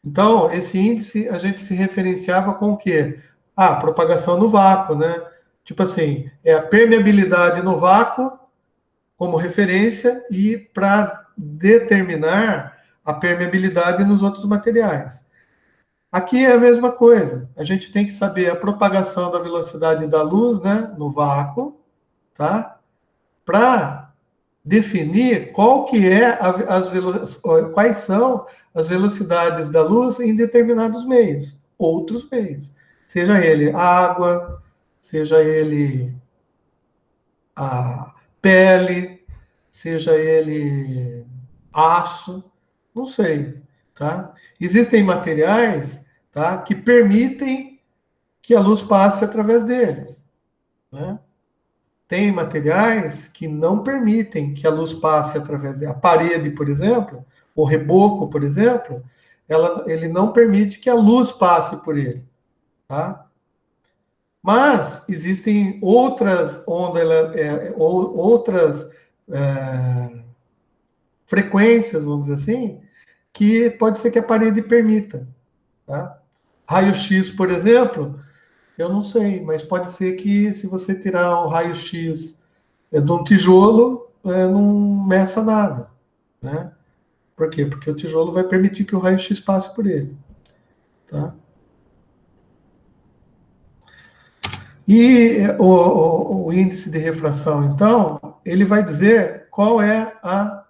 Então, esse índice a gente se referenciava com o quê? Ah, propagação no vácuo, né? Tipo assim, é a permeabilidade no vácuo como referência e para determinar a permeabilidade nos outros materiais. Aqui é a mesma coisa. A gente tem que saber a propagação da velocidade da luz, né, no vácuo, tá? Para definir qual que é quais são as velocidades da luz em determinados meios, outros meios, seja ele água, seja ele a pele, seja ele aço, não sei, tá? Existem materiais, tá, que permitem que a luz passe através deles, né? Tem materiais que não permitem que a luz passe através da parede, por exemplo, o reboco, por exemplo, ele não permite que a luz passe por ele, tá? Mas existem outras ondas, outras frequências, vamos dizer assim, que pode ser que a parede permita, tá? Raio-X, por exemplo, eu não sei, mas pode ser que se você tirar um raio-X de um tijolo, não meça nada, né? Por quê? Porque o tijolo vai permitir que o raio-x passe por ele, tá? E o índice de refração, então, ele vai dizer qual é a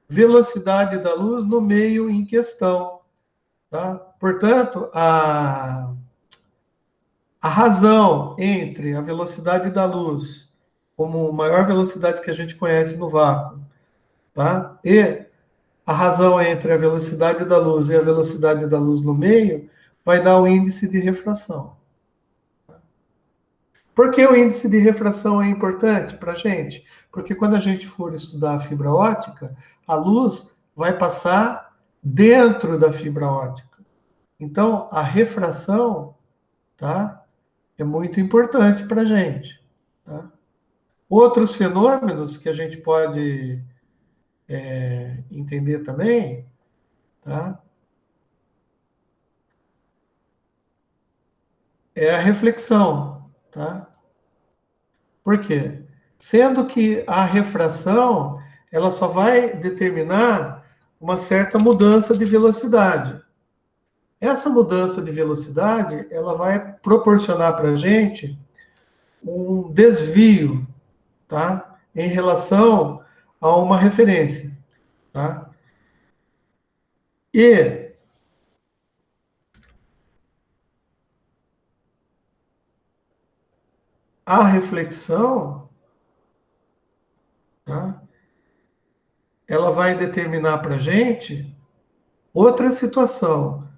velocidade da luz no meio em questão, tá? Portanto, a razão entre a velocidade da luz como maior velocidade que a gente conhece no vácuo, tá? E a razão entre a velocidade da luz e a velocidade da luz no meio vai dar o índice de refração. Por que o índice de refração é importante para a gente? Porque quando a gente for estudar a fibra ótica, a luz vai passar dentro da fibra ótica. Então, a refração, tá, é muito importante para a gente. Tá? Outros fenômenos que a gente pode entender também, tá, é a reflexão. Tá? Por quê? Sendo que a refração ela só vai determinar uma certa mudança de velocidade. Essa mudança de velocidade ela vai proporcionar para a gente um desvio, tá? Em relação a uma referência, tá? E a reflexão, tá? Ela vai determinar para a gente outra situação,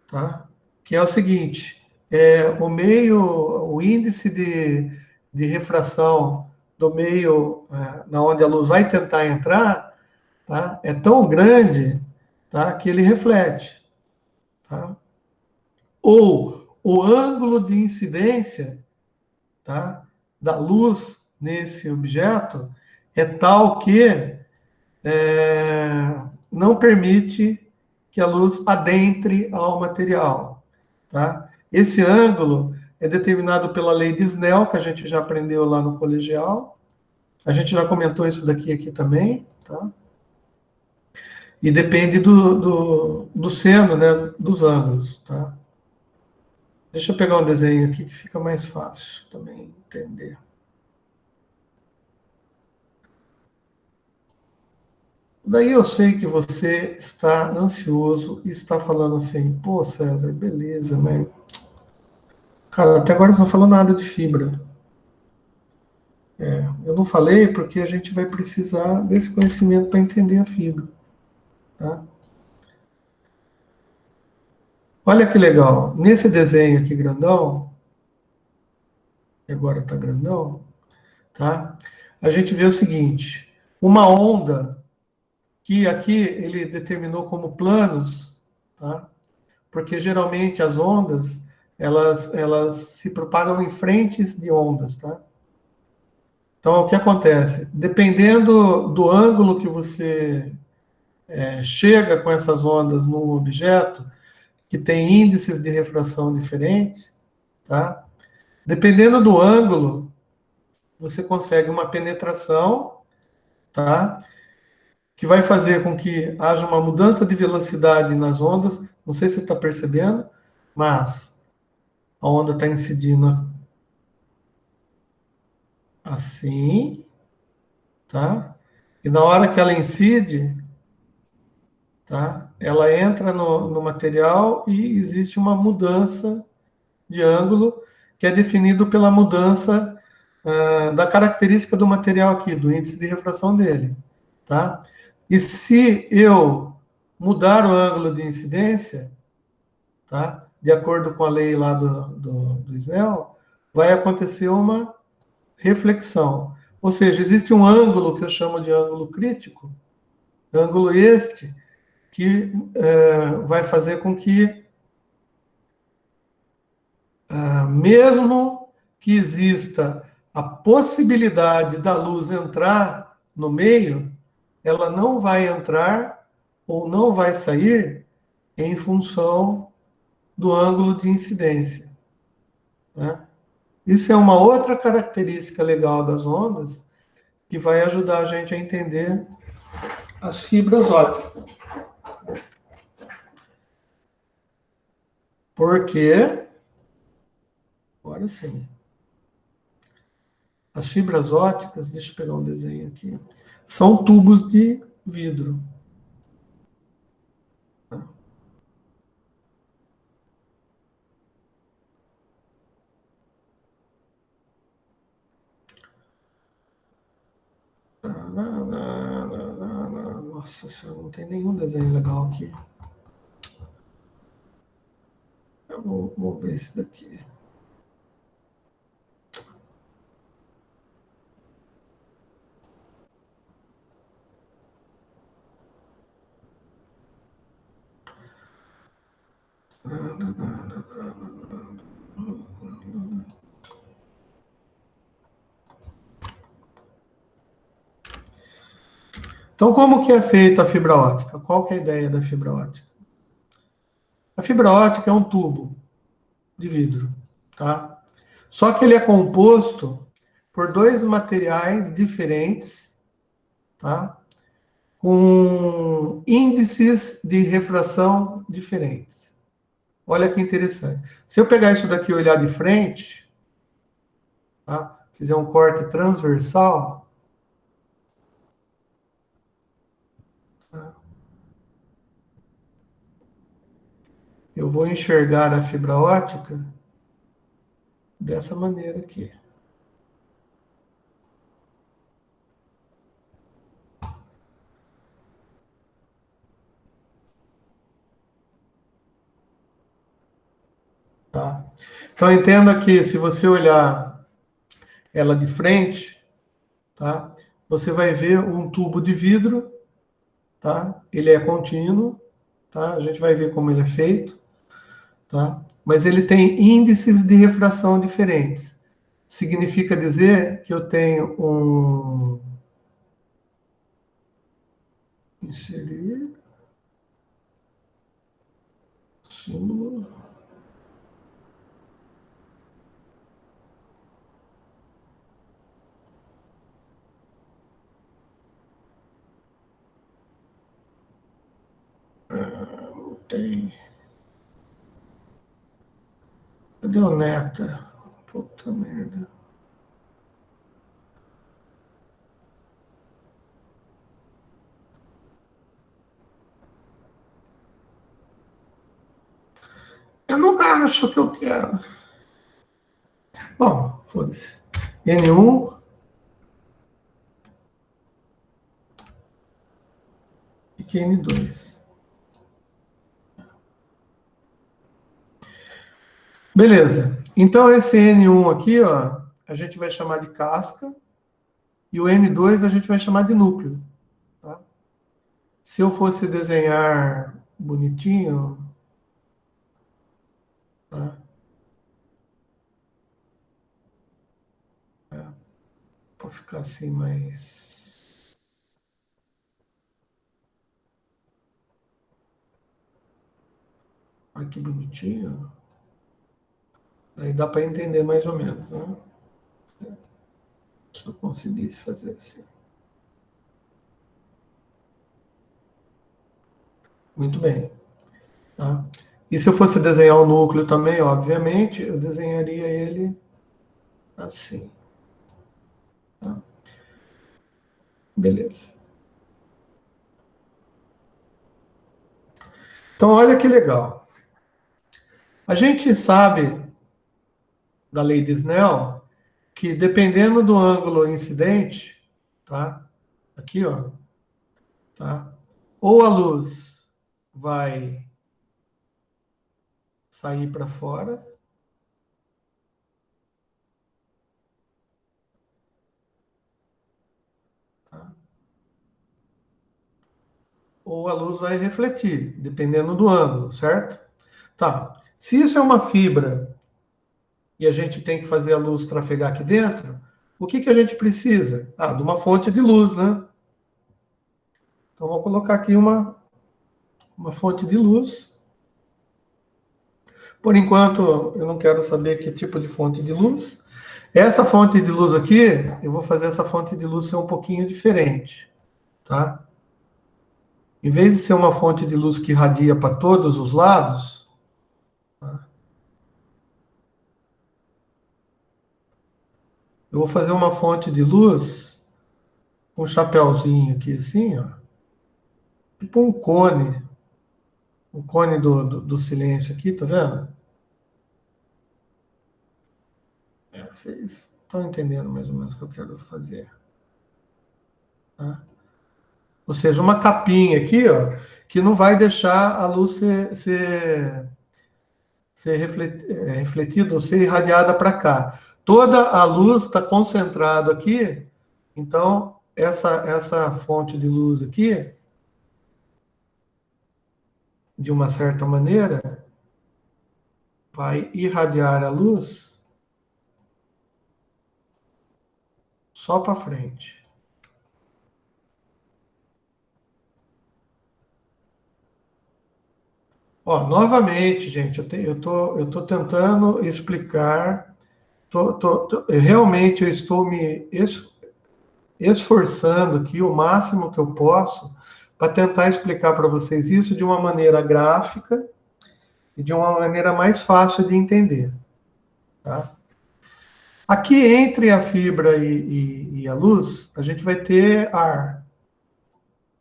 tá? Que é o seguinte: o meio, o índice de refração do meio na onde a luz vai tentar entrar, tá? É tão grande, tá? Que ele reflete, tá? Ou o ângulo de incidência, tá? Da luz nesse objeto é tal que não permite que a luz adentre ao material. Tá? Esse ângulo é determinado pela lei de Snell, que a gente já aprendeu lá no colegial. A gente já comentou isso aqui também. Tá? E depende do seno, né, dos ângulos. Tá? Deixa eu pegar um desenho aqui que fica mais fácil também entender. Daí eu sei que você está ansioso e está falando assim, pô, César, beleza, mas... Cara, até agora você não falou nada de fibra. Eu não falei porque a gente vai precisar desse conhecimento para entender a fibra. Tá? Olha que legal. Nesse desenho aqui grandão, que agora está grandão, tá? A gente vê o seguinte: uma onda que aqui ele determinou como planos, tá? Porque geralmente as ondas elas se propagam em frentes de ondas, tá? Então o que acontece? Dependendo do ângulo que você chega com essas ondas num objeto que tem índices de refração diferentes, tá? Dependendo do ângulo, você consegue uma penetração, tá? Que vai fazer com que haja uma mudança de velocidade nas ondas. Não sei se você está percebendo, mas a onda está incidindo assim, tá? E na hora que ela incide, tá? Ela entra no material e existe uma mudança de ângulo que é definido pela mudança da característica do material aqui, do índice de refração dele, tá? E se eu mudar o ângulo de incidência, tá? De acordo com a lei lá do Snell, vai acontecer uma reflexão. Ou seja, existe um ângulo que eu chamo de ângulo crítico, ângulo este, que vai fazer com que, mesmo que exista a possibilidade da luz entrar no meio, ela não vai entrar ou não vai sair em função do ângulo de incidência. Né? Isso é uma outra característica legal das ondas que vai ajudar a gente a entender as fibras ópticas. Porque, agora sim, as fibras ópticas, deixa eu pegar um desenho aqui, são tubos de vidro. Nossa senhora, não tem nenhum desenho legal aqui. Eu vou ver esse daqui. Então, como que é feita a fibra ótica? Qual que é a ideia da fibra ótica? A fibra ótica é um tubo de vidro, tá? Só que ele é composto por dois materiais diferentes, tá? Com índices de refração diferentes. Olha que interessante. Se eu pegar isso daqui e olhar de frente, tá? Fizer um corte transversal, tá? Eu vou enxergar a fibra ótica dessa maneira aqui. Tá? Então entenda que se você olhar ela de frente, tá? Você vai ver um tubo de vidro, tá? Ele é contínuo, tá? A gente vai ver como ele é feito, tá? Mas ele tem índices de refração diferentes. Significa dizer que eu tenho um inserir símbolo. Tem. Cadê o neta? Puta merda. Eu nunca acho que eu quero. Bom, foda-se. N1 e N2. Beleza. Então, esse N1 aqui, ó, a gente vai chamar de casca, e o N2 a gente vai chamar de núcleo. Tá? Se eu fosse desenhar bonitinho, tá? Para ficar assim mais. Olha que bonitinho. Aí dá para entender mais ou menos, né? Se eu conseguisse fazer assim. Muito bem. Tá? E se eu fosse desenhar o núcleo também, obviamente, eu desenharia ele assim. Tá? Beleza. Então, olha que legal. A gente sabe da lei de Snell que dependendo do ângulo incidente, tá? Aqui, ó, tá? Ou a luz vai sair para fora, tá? Ou a luz vai refletir, dependendo do ângulo, certo? Tá. Se isso é uma fibra e a gente tem que fazer a luz trafegar aqui dentro, o que que a gente precisa? Ah, de uma fonte de luz, né? Então, vou colocar aqui uma fonte de luz. Por enquanto, eu não quero saber que tipo de fonte de luz. Essa fonte de luz aqui, eu vou fazer essa fonte de luz ser um pouquinho diferente, tá? Em vez de ser uma fonte de luz que irradia para todos os lados, tá? Eu vou fazer uma fonte de luz com um chapéuzinho aqui assim, ó. Tipo um cone. O cone do silêncio aqui, tá vendo? Vocês estão entendendo mais ou menos o que eu quero fazer. Tá? Ou seja, uma capinha aqui, ó, que não vai deixar a luz ser refletida ou ser irradiada para cá. Toda a luz está concentrada aqui, então essa fonte de luz aqui, de uma certa maneira, vai irradiar a luz só para frente. Ó, novamente, gente, eu tô tentando explicar, realmente eu estou me esforçando aqui o máximo que eu posso para tentar explicar para vocês isso de uma maneira gráfica e de uma maneira mais fácil de entender, tá? Aqui entre a fibra e a luz, a gente vai ter ar,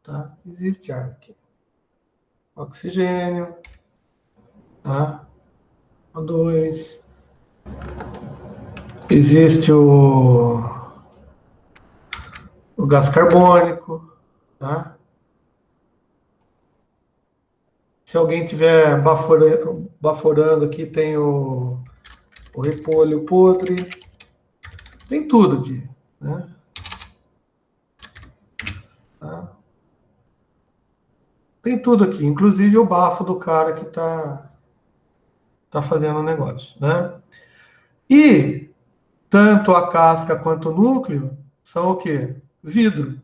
tá? Existe ar aqui. Oxigênio, tá? O2. Existe o gás carbônico, tá? Se alguém tiver baforando aqui, tem o repolho podre, tem tudo aqui, né? Tá? Tem tudo aqui, inclusive o bafo do cara que tá fazendo o negócio, né? E tanto a casca quanto o núcleo são o quê? Vidro.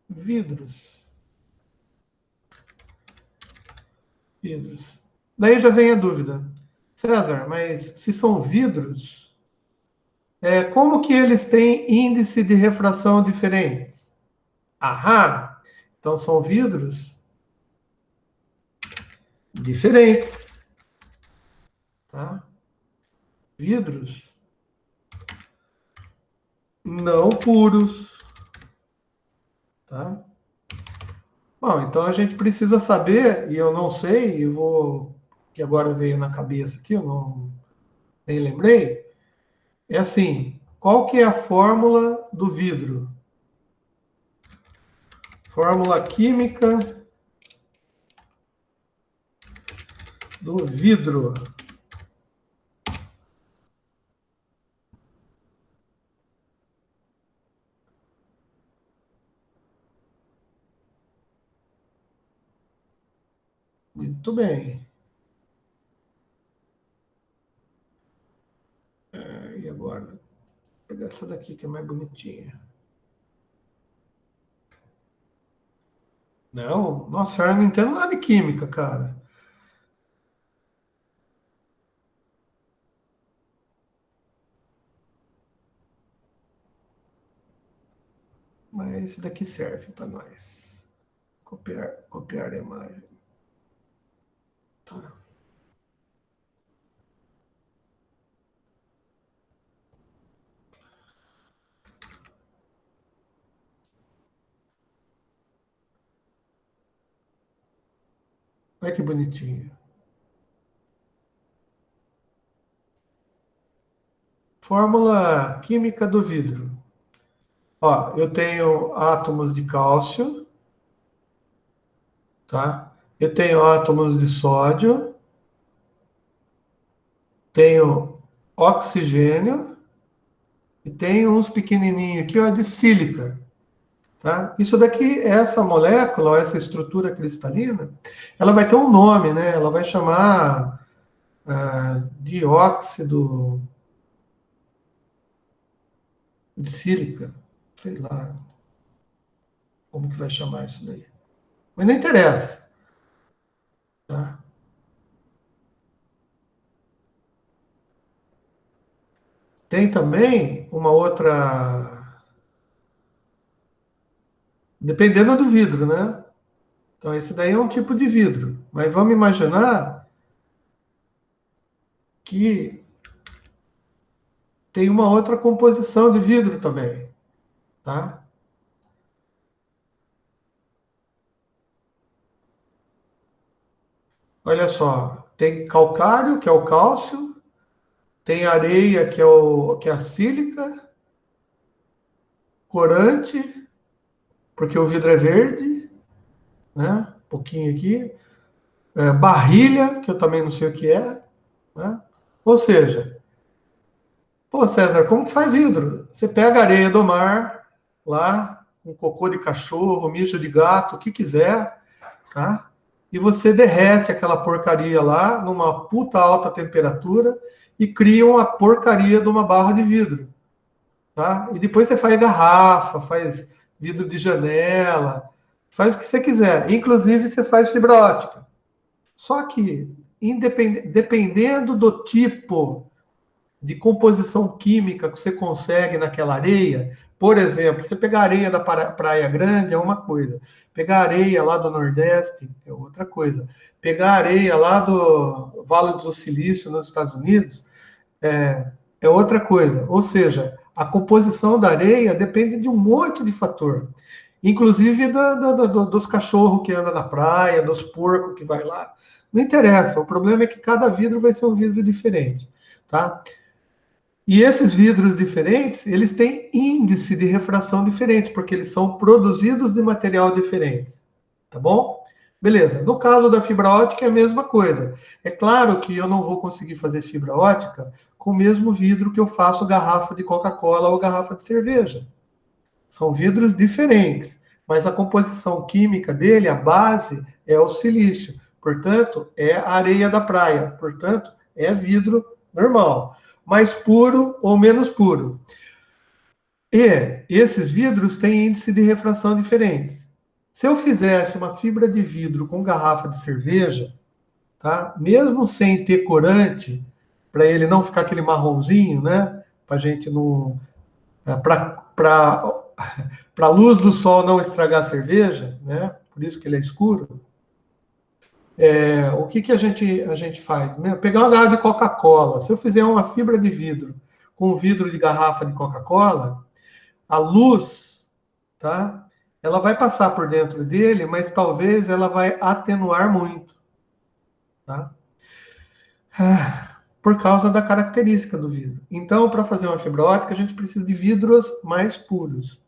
Vidros. Vidros. Daí já vem a dúvida. César, mas se são vidros, como que eles têm índice de refração diferentes? Aham! Então são vidros diferentes, tá? Vidros não puros, tá? Bom, então a gente precisa saber, e eu não sei, que agora veio na cabeça aqui, eu não nem lembrei, é assim, qual que é a fórmula do vidro? Fórmula química do vidro. Muito bem. E agora? Vou pegar essa daqui que é mais bonitinha. Não, nossa, eu não entendo nada de química, cara. Mas esse daqui serve para nós. Copiar a imagem. Tá. Olha que bonitinho. Fórmula química do vidro. Ó, eu tenho átomos de cálcio, tá? Eu tenho átomos de sódio, tenho oxigênio e tenho uns pequenininhos aqui, ó, de sílica, tá? Isso daqui, essa molécula, ó, essa estrutura cristalina, ela vai ter um nome, né? Ela vai chamar dióxido de sílica, sei lá como que vai chamar isso daí. Mas não interessa, tá? Tem também uma outra, dependendo do vidro, né? Então, esse daí é um tipo de vidro. Mas vamos imaginar que tem uma outra composição de vidro também, tá? Olha só, tem calcário, que é o cálcio, tem areia, que é a sílica, corante, porque o vidro é verde, né? Um pouquinho aqui. Barrilha, que eu também não sei o que é, né? Ou seja, pô, César, como que faz vidro? Você pega a areia do mar, lá, um cocô de cachorro, mijo de gato, o que quiser, tá? e você derrete aquela porcaria lá numa puta alta temperatura e cria uma porcaria de uma barra de vidro, tá? E depois você faz garrafa, faz vidro de janela, faz o que você quiser. Inclusive você faz fibra ótica. Só que, dependendo do tipo de composição química que você consegue naquela areia, por exemplo, você pegar areia da Praia Grande é uma coisa, pegar areia lá do Nordeste é outra coisa, pegar areia lá do Vale do Silício, nos Estados Unidos, é outra coisa. Ou seja, a composição da areia depende de um monte de fator, inclusive dos cachorros que andam na praia, dos porcos que vai lá. Não interessa, o problema é que cada vidro vai ser um vidro diferente, tá? E esses vidros diferentes, eles têm índice de refração diferente, porque eles são produzidos de material diferentes, tá bom? Beleza. No caso da fibra ótica é a mesma coisa. É claro que eu não vou conseguir fazer fibra ótica com o mesmo vidro que eu faço garrafa de Coca-Cola ou garrafa de cerveja. São vidros diferentes, mas a composição química dele, a base, é o silício. Portanto, é areia da praia. Portanto, é vidro normal. Mais puro ou menos puro. E esses vidros têm índice de refração diferentes. Se eu fizesse uma fibra de vidro com garrafa de cerveja, tá? Mesmo sem ter corante, para ele não ficar aquele marronzinho, né? Para a gente não. Para a luz do sol não estragar a cerveja, né? Por isso que ele é escuro. O que a gente faz? Pegar uma garrafa de Coca-Cola. Se eu fizer uma fibra de vidro com vidro de garrafa de Coca-Cola, a luz, tá? Ela vai passar por dentro dele, mas talvez ela vai atenuar muito, tá? Por causa da característica do vidro. Então, para fazer uma fibra ótica, a gente precisa de vidros mais puros.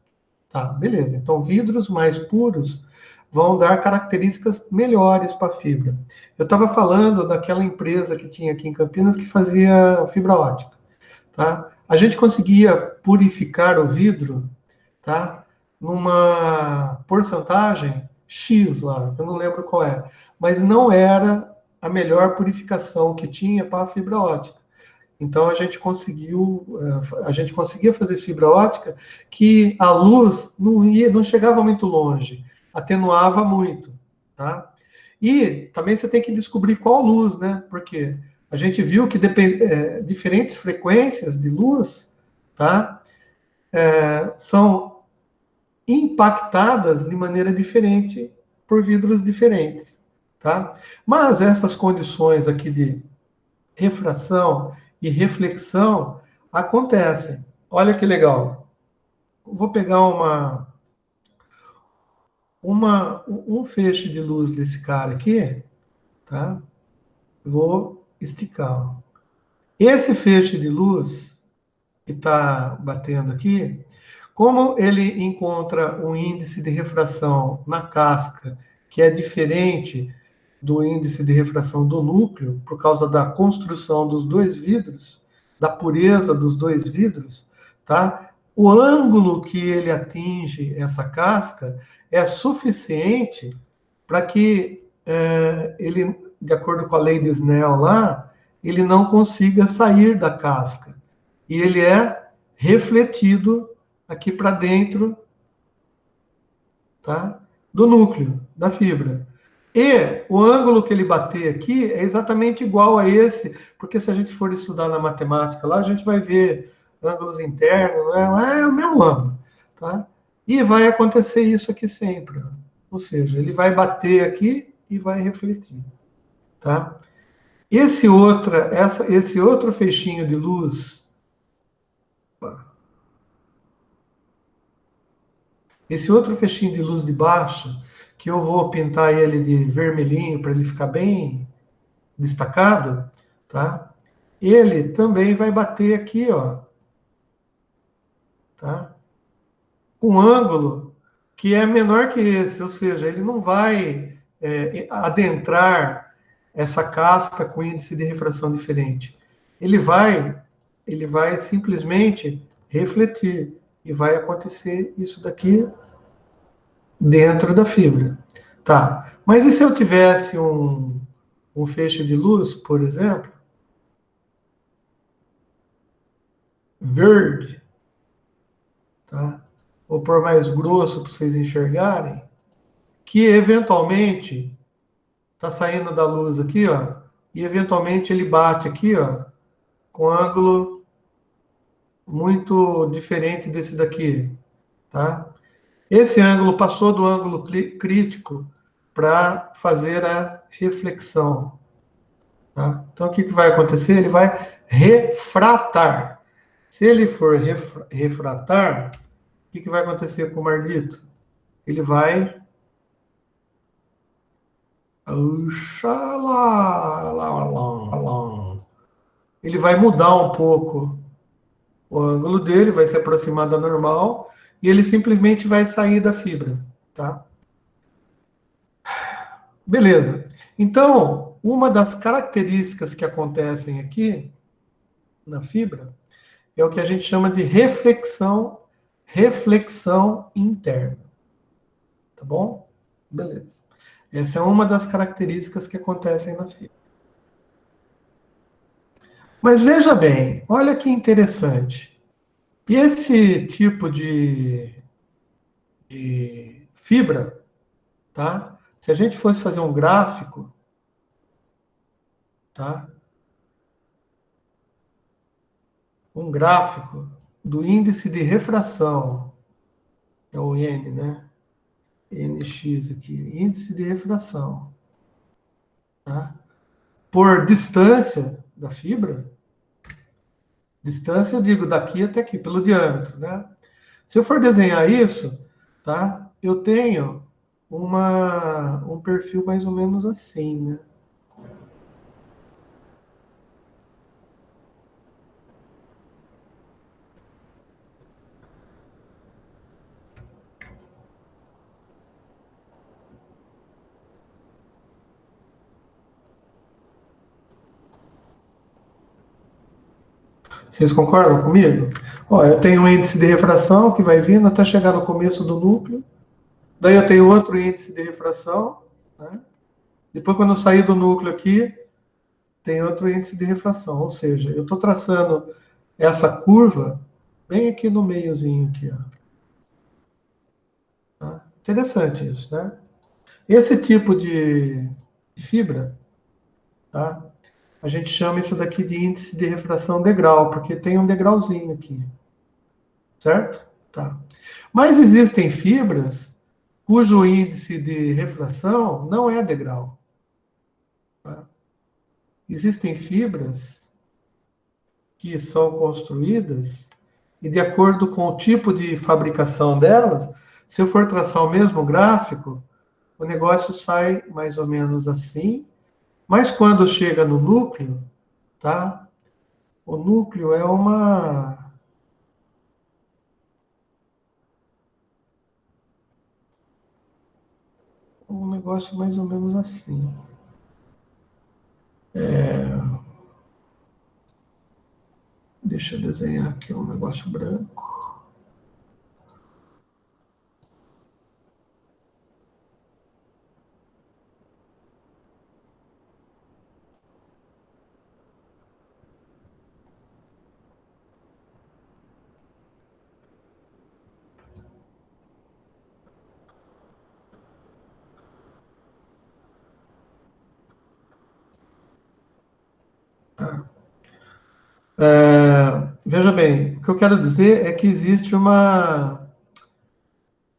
Tá, beleza. Então, vidros mais puros vão dar características melhores para a fibra. Eu estava falando daquela empresa que tinha aqui em Campinas que fazia fibra ótica, tá? A gente conseguia purificar o vidro, tá? Numa porcentagem X lá, eu não lembro qual é, mas não era a melhor purificação que tinha para a fibra ótica. Então a gente conseguia fazer fibra ótica que a luz não chegava muito longe, atenuava muito, tá? E também você tem que descobrir qual luz, né? Porque a gente viu que diferentes frequências de luz, tá? São impactadas de maneira diferente por vidros diferentes, tá? Mas essas condições aqui de refração e reflexão acontecem. Olha que legal. Vou pegar um feixe de luz desse cara aqui, tá? Vou esticar. Esse feixe de luz que está batendo aqui, como ele encontra um índice de refração na casca que é diferente do índice de refração do núcleo, por causa da construção dos dois vidros, da pureza dos dois vidros, tá? O ângulo que ele atinge essa casca é suficiente para que ele, de acordo com a lei de Snell lá, ele não consiga sair da casca. E ele é refletido aqui para dentro, tá? Do núcleo, da fibra. E o ângulo que ele bater aqui é exatamente igual a esse, porque se a gente for estudar na matemática lá, a gente vai ver ângulos internos, né? É o mesmo ângulo, tá? E vai acontecer isso aqui sempre. Ou seja, ele vai bater aqui e vai refletir, tá? Esse outro feixinho de luz, esse outro feixinho de luz de baixo, que eu vou pintar ele de vermelhinho para ele ficar bem destacado, tá? Ele também vai bater aqui, ó, tá? Um ângulo que é menor que esse, ou seja, ele não vai adentrar essa casca com índice de refração diferente. Ele vai simplesmente refletir e vai acontecer isso daqui dentro da fibra, tá? Mas e se eu tivesse um feixe de luz, por exemplo, verde, tá? Vou pôr mais grosso para vocês enxergarem, que eventualmente está saindo da luz aqui, ó, e eventualmente ele bate aqui, ó, com ângulo muito diferente desse daqui, tá? Esse ângulo passou do ângulo crítico para fazer a reflexão, tá? Então, o que vai acontecer? Ele vai refratar. Se ele for refratar, o que vai acontecer com o Mardito? Ele vai... Ele vai mudar um pouco o ângulo dele, vai se aproximar da normal, e ele simplesmente vai sair da fibra, tá? Beleza. Então, uma das características que acontecem aqui na fibra é o que a gente chama de reflexão interna. Tá bom? Beleza. Essa é uma das características que acontecem na fibra. Mas veja bem, olha que interessante. Esse tipo de fibra, tá? Se a gente fosse fazer um gráfico, tá? Um gráfico do índice de refração, é o N, né? NX aqui, índice de refração, tá? Por distância da fibra, distância eu digo daqui até aqui, pelo diâmetro, né? Se eu for desenhar isso, tá? Eu tenho um perfil mais ou menos assim, né? Vocês concordam comigo? Ó, eu tenho um índice de refração que vai vindo até chegar no começo do núcleo. Daí eu tenho outro índice de refração, né? Depois, quando eu sair do núcleo aqui, tem outro índice de refração. Ou seja, eu estou traçando essa curva bem aqui no meiozinho aqui, ó. Tá? Interessante isso, né? Esse tipo de fibra, tá? A gente chama isso daqui de índice de refração degrau, porque tem um degrauzinho aqui, certo? Tá. Mas existem fibras cujo índice de refração não é degrau. Tá? Existem fibras que são construídas e, de acordo com o tipo de fabricação delas, se eu for traçar o mesmo gráfico, o negócio sai mais ou menos assim, mas quando chega no núcleo, tá? O núcleo é um negócio mais ou menos assim. Deixa eu desenhar aqui um negócio branco. Tá? Veja bem, o que eu quero dizer é que existe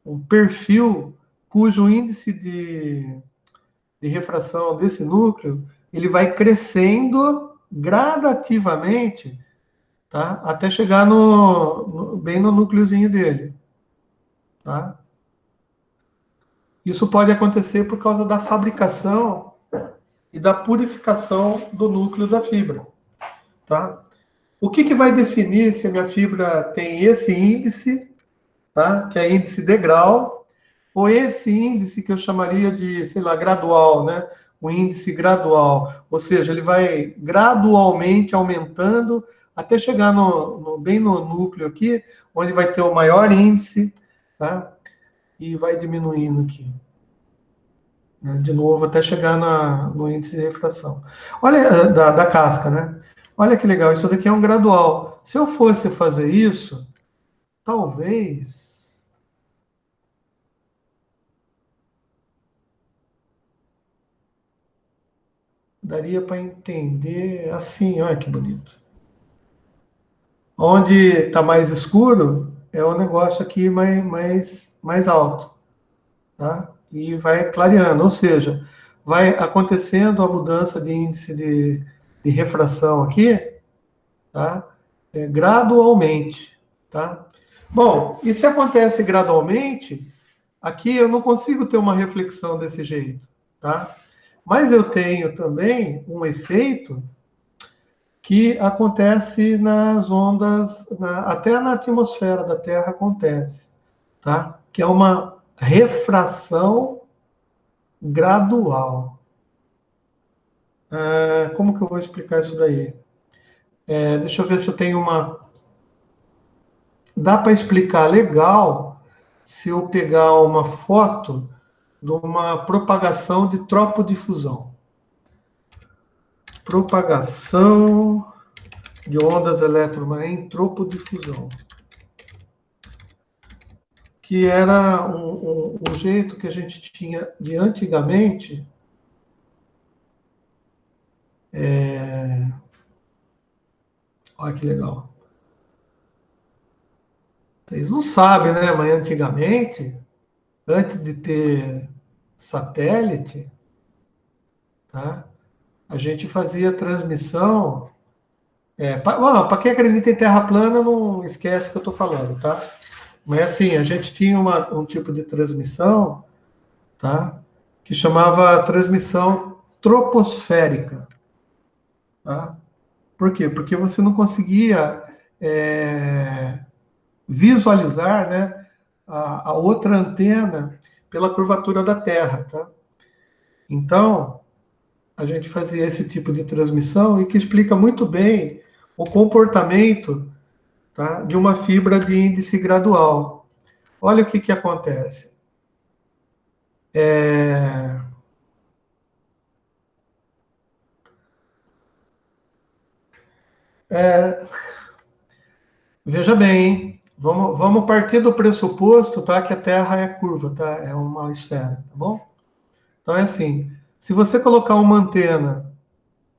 um perfil cujo índice de refração desse núcleo ele vai crescendo gradativamente, tá? Até chegar bem no núcleozinho dele. Tá? Isso pode acontecer por causa da fabricação e da purificação do núcleo da fibra. Tá? O que vai definir se a minha fibra tem esse índice, tá? Que é índice degrau, ou esse índice que eu chamaria de, sei lá, gradual, né? O índice gradual, ou seja, ele vai gradualmente aumentando até chegar bem no núcleo aqui, onde vai ter o maior índice, tá? E vai diminuindo aqui. né, de novo, até chegar no índice de refração. Olha, da casca, né? Olha que legal, isso daqui é um gradual. Se eu fosse fazer isso, talvez daria para entender assim, olha que bonito. Onde está mais escuro é o negócio aqui mais alto, tá? E vai clareando, ou seja, vai acontecendo a mudança de índice de refração aqui, tá? Gradualmente, tá? Bom, e se acontece gradualmente, aqui eu não consigo ter uma reflexão desse jeito, tá? Mas eu tenho também um efeito que acontece nas ondas, até na atmosfera da Terra acontece, tá? Que é uma refração gradual. Como que eu vou explicar isso daí? Deixa eu ver se eu tenho uma. Dá para explicar legal se eu pegar uma foto de uma propagação de tropodifusão. Propagação de ondas eletromagnéticas em tropodifusão. Que era um jeito que a gente tinha de antigamente. Olha que legal. Vocês não sabem, né? Mas antigamente, antes de ter satélite, tá? A gente fazia transmissão. Para quem acredita em Terra plana, não esquece o que eu estou falando, tá? Mas assim, a gente tinha um tipo de transmissão, tá? Que chamava transmissão troposférica, tá? Por quê? Porque você não conseguia visualizar, né, a outra antena pela curvatura da Terra, tá? Então, a gente fazia esse tipo de transmissão e que explica muito bem o comportamento, tá, de uma fibra de índice gradual. Olha o que, que acontece. É, Veja bem, vamos partir do pressuposto, tá, que a Terra é curva, tá, é uma esfera, tá bom? Então é assim, se você colocar uma antena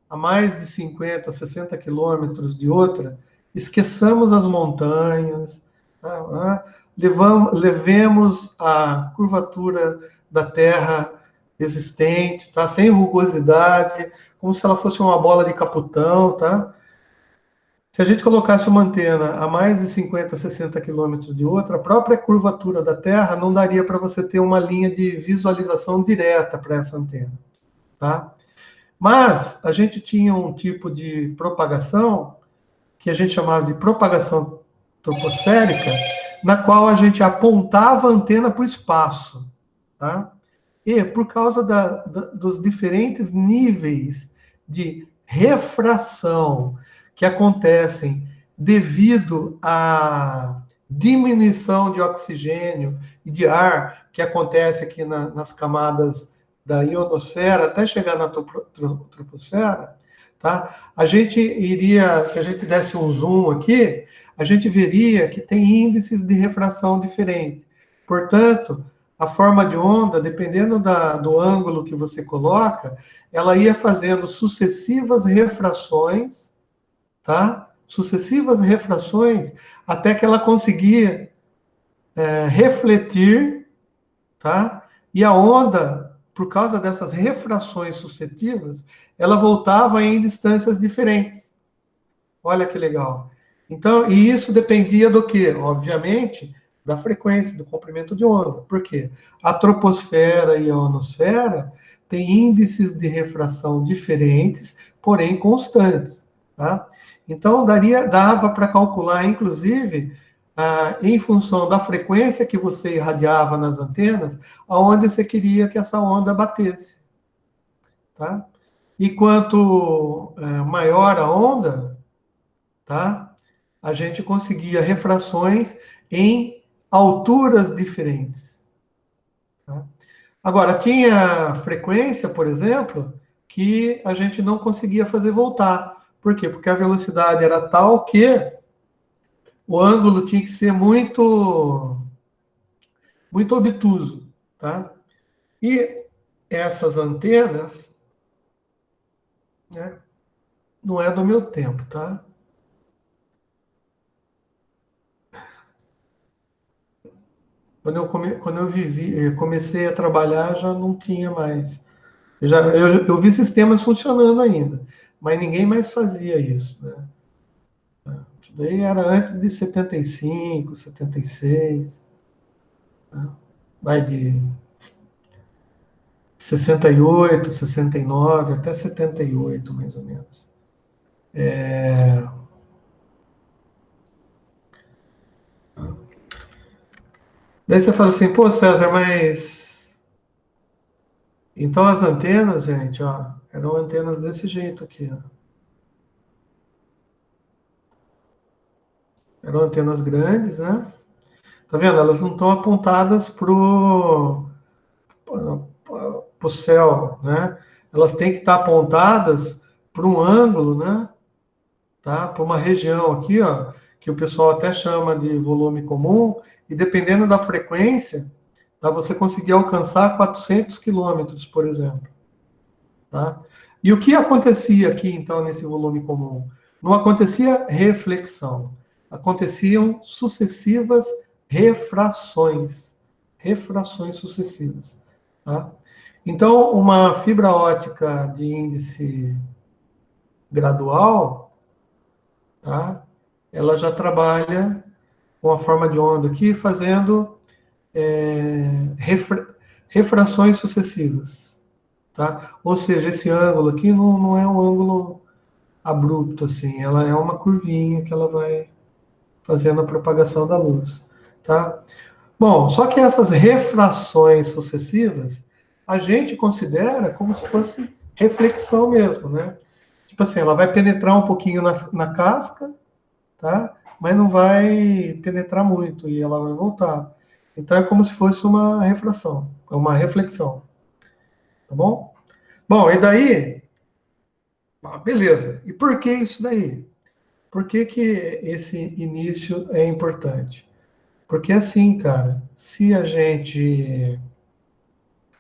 a mais de 50, 60 quilômetros de outra, esqueçamos as montanhas, tá? Levemos a curvatura da Terra existente, tá? Sem rugosidade, como se ela fosse uma bola de caputão, tá? Se a gente colocasse uma antena a mais de 50, 60 quilômetros de outra, a própria curvatura da Terra não daria para você ter uma linha de visualização direta para essa antena, tá? Mas a gente tinha um tipo de propagação que a gente chamava de propagação troposférica, na qual a gente apontava a antena para o espaço, tá? E por causa dos diferentes níveis de refração que acontecem devido à diminuição de oxigênio e de ar que acontece aqui nas camadas da ionosfera até chegar na troposfera, tá? A gente iria, se a gente desse um zoom aqui, a gente veria que tem índices de refração diferentes. Portanto, a forma de onda, dependendo do ângulo que você coloca, ela ia fazendo sucessivas refrações, tá? Sucessivas refrações, até que ela conseguia refletir, tá? E a onda, por causa dessas refrações sucessivas, ela voltava em distâncias diferentes. Olha que legal. Então, e isso dependia do quê? Obviamente, da frequência, do comprimento de onda. Por quê? A troposfera e a ionosfera têm índices de refração diferentes, porém constantes. Tá? Então, dava para calcular, inclusive, em função da frequência que você irradiava nas antenas, aonde você queria que essa onda batesse. Tá? E quanto maior a onda, tá? A gente conseguia refrações em alturas diferentes. Tá? Agora, tinha frequência, por exemplo, que a gente não conseguia fazer voltar. Por quê? Porque a velocidade era tal que o ângulo tinha que ser muito obtuso, tá? E essas antenas, né, não é do meu tempo, tá? Quando eu comecei a trabalhar, já não tinha mais. Eu vi sistemas funcionando ainda, mas ninguém mais fazia isso, né? Isso daí era antes de 75, 76, né? Vai de 68, 69 até 78, mais ou menos. Daí você fala assim, pô, César, mas então as antenas, gente, ó, eram antenas desse jeito aqui, ó. Eram antenas grandes, né? Tá vendo? Elas não estão apontadas pro céu, né? Elas têm que estar apontadas para um ângulo, né? Tá? Para uma região aqui, ó, que o pessoal até chama de volume comum, e dependendo da frequência, tá? Você conseguir alcançar 400 quilômetros, por exemplo, tá? E o que acontecia aqui, então, nesse volume comum? Não acontecia reflexão, aconteciam sucessivas refrações, refrações sucessivas, tá? Então, uma fibra ótica de índice gradual, tá? Ela já trabalha com a forma de onda aqui, fazendo refrações sucessivas, tá? Ou seja, esse ângulo aqui não é um ângulo abrupto, assim, ela é uma curvinha que ela vai fazendo a propagação da luz, tá? Bom, só que essas refrações sucessivas, a gente considera como se fosse reflexão mesmo, né? Tipo assim, ela vai penetrar um pouquinho na casca, tá? Mas não vai penetrar muito e ela vai voltar. Então é como se fosse uma refração, uma reflexão, tá bom? Bom, e daí, beleza. E por que isso daí? Por que que esse início é importante? Porque assim, cara, se a gente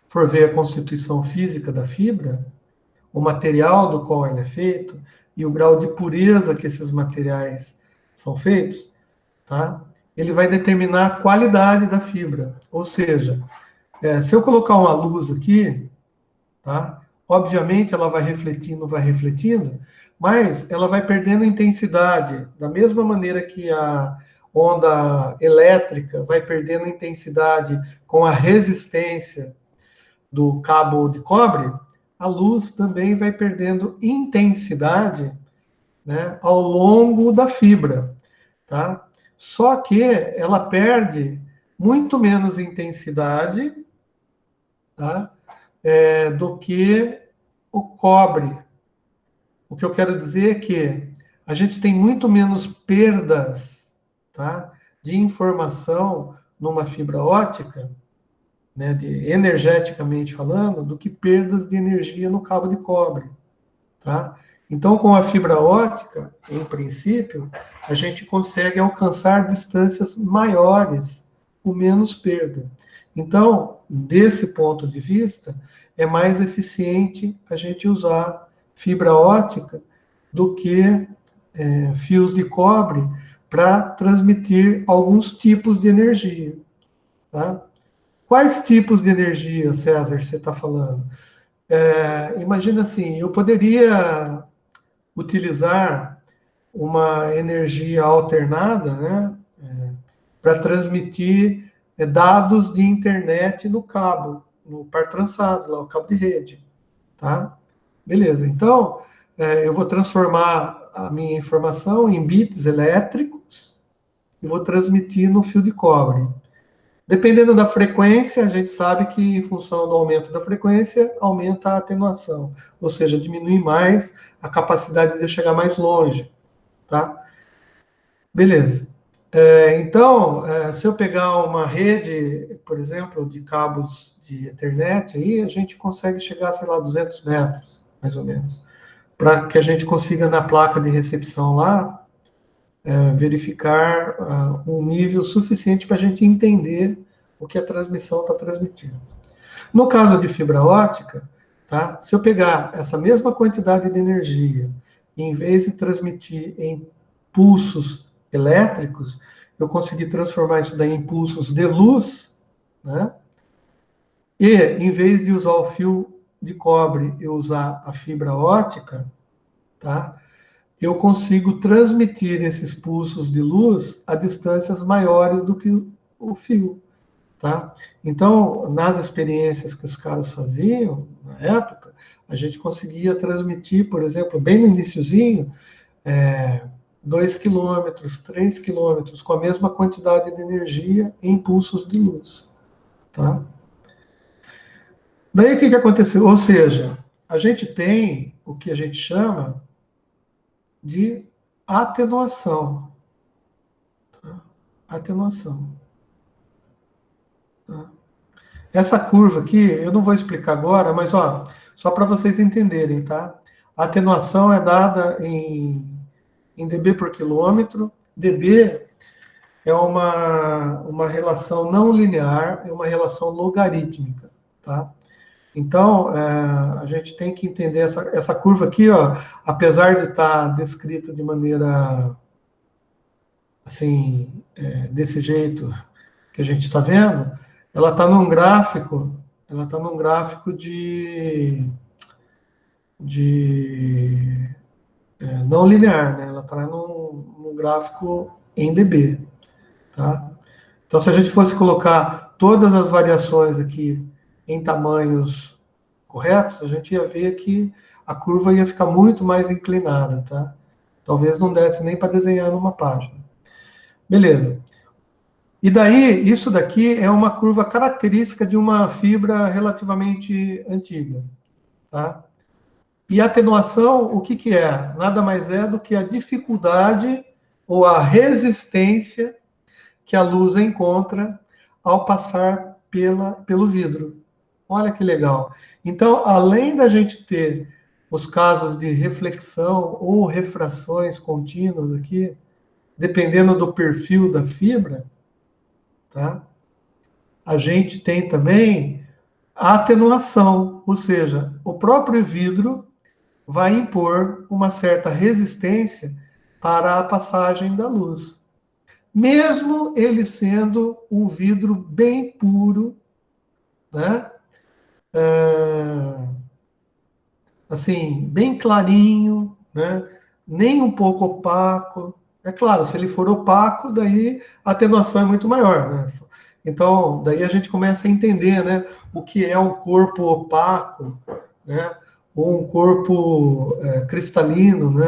for ver a constituição física da fibra, o material do qual ela é feito e o grau de pureza que esses materiais são feitos, tá? Ele vai determinar a qualidade da fibra. Ou seja, se eu colocar uma luz aqui, tá? Obviamente ela vai refletindo, mas ela vai perdendo intensidade, da mesma maneira que a onda elétrica vai perdendo intensidade com a resistência do cabo de cobre, a luz também vai perdendo intensidade, né, ao longo da fibra, tá? Só que ela perde muito menos intensidade, tá? Do que o cobre. O que eu quero dizer é que a gente tem muito menos perdas, tá, de informação numa fibra ótica, né, de energeticamente falando, do que perdas de energia no cabo de cobre, tá? Então, com a fibra ótica, em princípio, a gente consegue alcançar distâncias maiores com menos perda. Então, desse ponto de vista, é mais eficiente a gente usar fibra ótica do que fios de cobre para transmitir alguns tipos de energia, tá? Quais tipos de energia, César, você está falando? Imagina assim, eu poderia utilizar uma energia alternada, né, para transmitir dados de internet no cabo, no par trançado, lá o cabo de rede, tá? Beleza. Então, eu vou transformar a minha informação em bits elétricos e vou transmitir no fio de cobre. Dependendo da frequência, a gente sabe que em função do aumento da frequência, aumenta a atenuação, ou seja, diminui mais a capacidade de chegar mais longe, tá? Beleza. Então, se eu pegar uma rede, por exemplo, de cabos de Ethernet, aí a gente consegue chegar, sei lá, 200 metros, mais ou menos, para que a gente consiga, na placa de recepção lá, verificar um nível suficiente para a gente entender o que a transmissão está transmitindo. No caso de fibra ótica, tá? Se eu pegar essa mesma quantidade de energia, e em vez de transmitir em pulsos elétricos, eu consegui transformar isso daí em pulsos de luz, né? E em vez de usar o fio de cobre e usar a fibra ótica, tá? Eu consigo transmitir esses pulsos de luz a distâncias maiores do que o fio, tá? Então, nas experiências que os caras faziam, na época, a gente conseguia transmitir, por exemplo, bem no iniciozinho, 2 quilômetros, 3 quilômetros, com a mesma quantidade de energia em pulsos de luz, tá? Daí, o que aconteceu? Ou seja, a gente tem o que a gente chama de atenuação. Tá? Atenuação. Tá? Essa curva aqui, eu não vou explicar agora, mas ó, só para vocês entenderem, tá? A atenuação é dada em dB por quilômetro. dB é uma relação não linear, é uma relação logarítmica, tá? Então, a gente tem que entender essa curva aqui, ó, apesar de estar descrita de maneira, assim, desse jeito que a gente está vendo, ela está num gráfico, de não linear, né? Ela está num gráfico em dB, tá? Então, se a gente fosse colocar todas as variações aqui em tamanhos corretos, a gente ia ver que a curva ia ficar muito mais inclinada, tá? Talvez não desse nem para desenhar numa página. Beleza. E daí, isso daqui é uma curva característica de uma fibra relativamente antiga, tá? E a atenuação, o que é? Nada mais é do que a dificuldade ou a resistência que a luz encontra ao passar pelo vidro. Olha que legal. Então, além da gente ter os casos de reflexão ou refrações contínuas aqui, dependendo do perfil da fibra, tá? A gente tem também a atenuação, ou seja, o próprio vidro vai impor uma certa resistência para a passagem da luz. Mesmo ele sendo um vidro bem puro, né? Assim, bem clarinho, né? Nem um pouco opaco. É claro, se ele for opaco, daí a atenuação é muito maior, né? Então, daí a gente começa a entender, né, o que é um corpo opaco, né? Ou um corpo cristalino, né?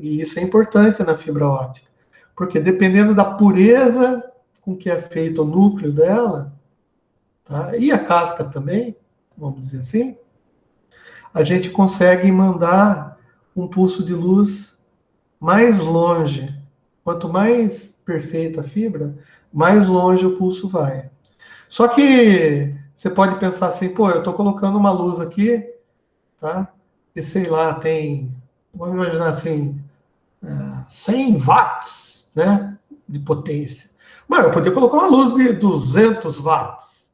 E isso é importante na fibra ótica, porque dependendo da pureza com que é feito o núcleo dela, tá? E a casca também, vamos dizer assim, a gente consegue mandar um pulso de luz mais longe. Quanto mais perfeita a fibra, mais longe o pulso vai. Só que você pode pensar assim, pô, eu estou colocando uma luz aqui, tá? E sei lá, tem, vamos imaginar assim, 100 watts, né, de potência. Mas eu poderia colocar uma luz de 200 watts.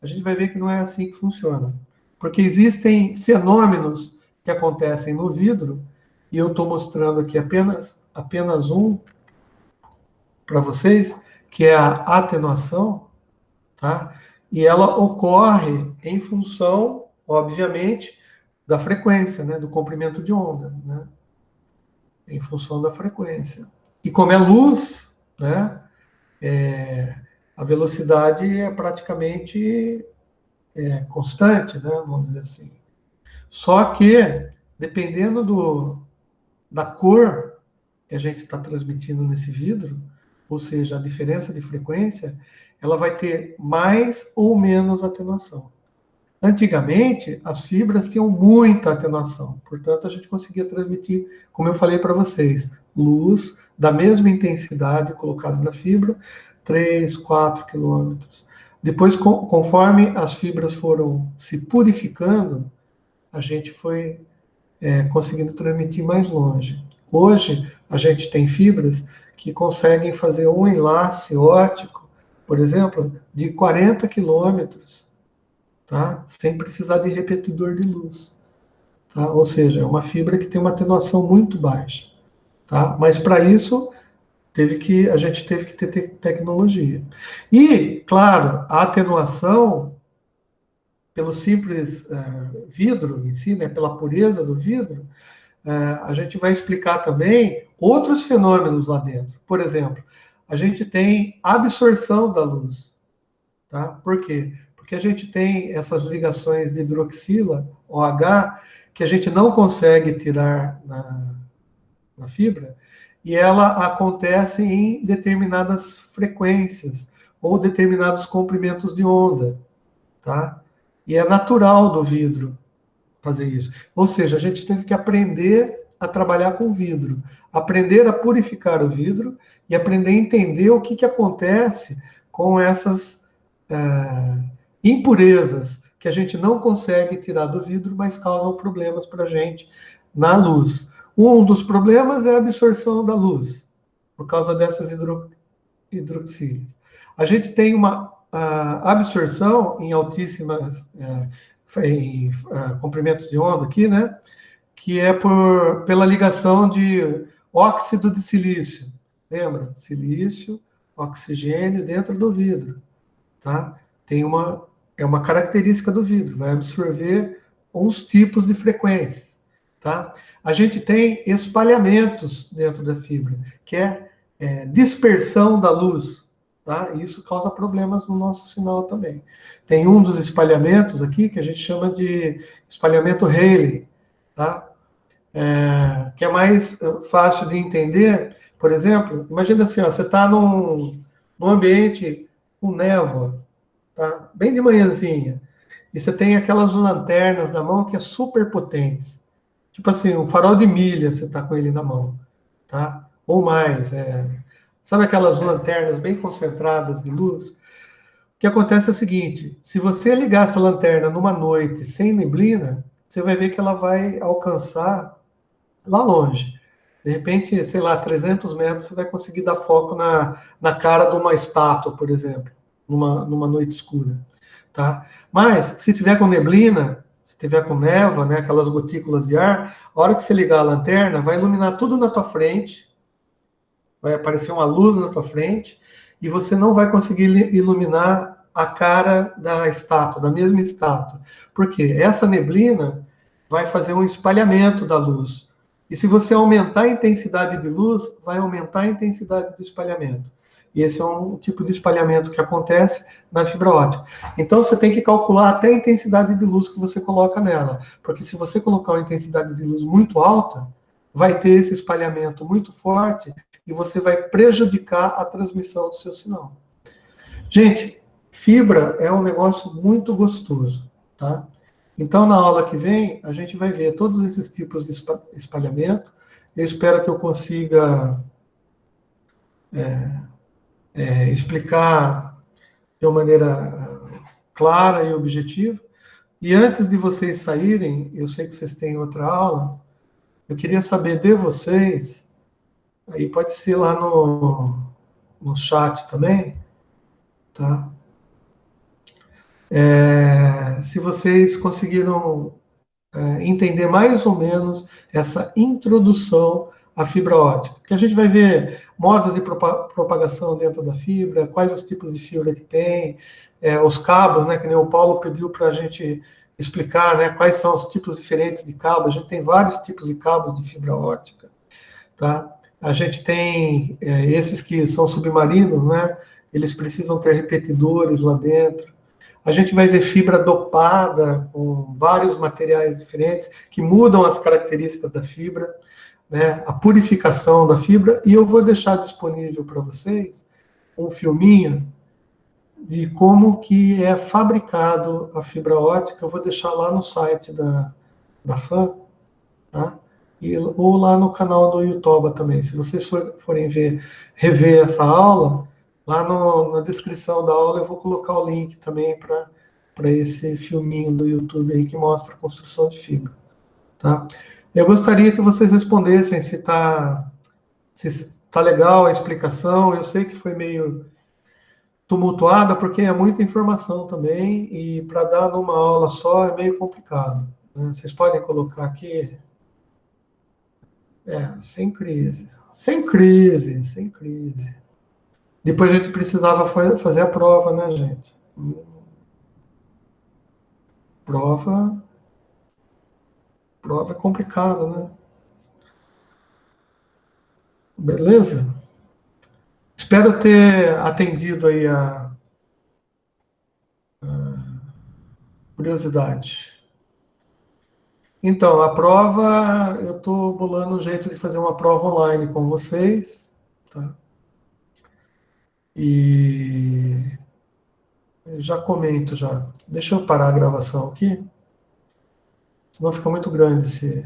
A gente vai ver que não é assim que funciona. Porque existem fenômenos que acontecem no vidro, e eu estou mostrando aqui apenas um para vocês, que é a atenuação, tá? E ela ocorre em função, obviamente, da frequência, né, do comprimento de onda, né? Em função da frequência. E como é luz, né, a velocidade é praticamente constante, né, vamos dizer assim. Só que, dependendo da cor que a gente está transmitindo nesse vidro, ou seja, a diferença de frequência, ela vai ter mais ou menos atenuação. Antigamente, as fibras tinham muita atenuação, portanto, a gente conseguia transmitir, como eu falei para vocês, luz da mesma intensidade colocada na fibra, 3, 4 quilômetros. Depois, conforme as fibras foram se purificando, a gente foi conseguindo transmitir mais longe. Hoje, a gente tem fibras que conseguem fazer um enlace óptico, por exemplo, de 40 quilômetros, tá? Sem precisar de repetidor de luz. Tá? Ou seja, é uma fibra que tem uma atenuação muito baixa. Tá? Mas para isso, a gente teve que ter tecnologia. E, claro, a atenuação, pelo simples vidro em si, né, pela pureza do vidro, a gente vai explicar também outros fenômenos lá dentro. Por exemplo, a gente tem absorção da luz. Tá? Por quê? Porque a gente tem essas ligações de hidroxila, OH, que a gente não consegue tirar na fibra, e ela acontece em determinadas frequências ou determinados comprimentos de onda. Tá? E é natural do vidro fazer isso. Ou seja, a gente teve que aprender a trabalhar com vidro, aprender a purificar o vidro e aprender a entender o que acontece com essas impurezas que a gente não consegue tirar do vidro, mas causam problemas para a gente na luz. Um dos problemas é a absorção da luz, por causa dessas hidroxilas. A gente tem uma absorção em altíssimas comprimentos de onda aqui, né? Que é pela ligação de óxido de silício. Lembra? Silício, oxigênio dentro do vidro. Tá? É uma característica do vidro, vai absorver uns tipos de frequências. Tá? A gente tem espalhamentos dentro da fibra, que é dispersão da luz. Tá? E isso causa problemas no nosso sinal também. Tem um dos espalhamentos aqui que a gente chama de espalhamento Rayleigh, tá? Que é mais fácil de entender. Por exemplo, imagina assim, ó, você está num ambiente com névoa, tá? Bem de manhãzinha, e você tem aquelas lanternas na mão que é super potentes. Tipo assim, um farol de milha, você está com ele na mão, tá? Ou mais. Sabe aquelas lanternas bem concentradas de luz? O que acontece é o seguinte: se você ligar essa lanterna numa noite sem neblina, você vai ver que ela vai alcançar lá longe. De repente, sei lá, 300 metros, você vai conseguir dar foco na cara de uma estátua, por exemplo, numa noite escura. Tá? Mas, se tiver com neblina, se tiver com névoa, né, aquelas gotículas de ar, a hora que você ligar a lanterna, vai iluminar tudo na tua frente, vai aparecer uma luz na tua frente, e você não vai conseguir iluminar a cara da estátua, da mesma estátua. Por quê? Essa neblina vai fazer um espalhamento da luz. E se você aumentar a intensidade de luz, vai aumentar a intensidade do espalhamento. E esse é um tipo de espalhamento que acontece na fibra ótica. Então, você tem que calcular até a intensidade de luz que você coloca nela. Porque se você colocar uma intensidade de luz muito alta, vai ter esse espalhamento muito forte e você vai prejudicar a transmissão do seu sinal. Gente, fibra é um negócio muito gostoso, tá? Então, na aula que vem, a gente vai ver todos esses tipos de espalhamento. Eu espero que eu consiga explicar de uma maneira clara e objetiva. E antes de vocês saírem, eu sei que vocês têm outra aula, eu queria saber de vocês, aí pode ser lá no chat também, tá? Se vocês conseguiram entender mais ou menos essa introdução à fibra ótica, que a gente vai ver modos de propagação dentro da fibra, quais os tipos de fibra que tem, os cabos, né, que nem o Paulo pediu para a gente explicar, né, quais são os tipos diferentes de cabo. A gente tem vários tipos de cabos de fibra ótica, tá? A gente tem esses que são submarinos, né? Eles precisam ter repetidores lá dentro. A gente vai ver fibra dopada com vários materiais diferentes que mudam as características da fibra, né? A purificação da fibra. E eu vou deixar disponível para vocês um filminho de como que é fabricado a fibra ótica. Eu vou deixar lá no site da FAM, tá? Ou lá no canal do YouTube também. Se vocês forem rever essa aula, Lá na descrição da aula eu vou colocar o link também para esse filminho do YouTube aí que mostra a construção de fibra, tá? Eu gostaria que vocês respondessem se tá legal a explicação. Eu sei que foi meio tumultuada, porque é muita informação também, e para dar numa aula só é meio complicado, né? Vocês podem colocar aqui, sem crise, sem crise, sem crise. Depois a gente precisava fazer a prova, né, gente? Prova, prova é complicado, né? Beleza? Espero ter atendido aí a curiosidade. Então, a prova, eu estou bolando um jeito de fazer uma prova online com vocês, tá? E já comento já. Deixa eu parar a gravação aqui, senão fica muito grande esse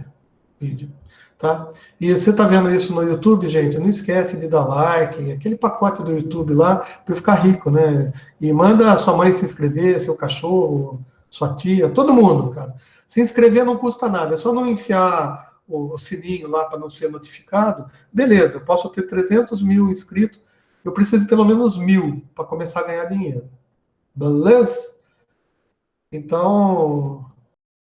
vídeo, tá? E você está vendo isso no YouTube, gente? Não esquece de dar like, aquele pacote do YouTube lá, para ficar rico, né? E manda a sua mãe se inscrever, seu cachorro, sua tia, todo mundo, cara. Se inscrever não custa nada, é só não enfiar o sininho lá para não ser notificado. Beleza, eu posso ter 300 mil inscritos, eu preciso de pelo menos 1.000 para começar a ganhar dinheiro. Beleza? Então,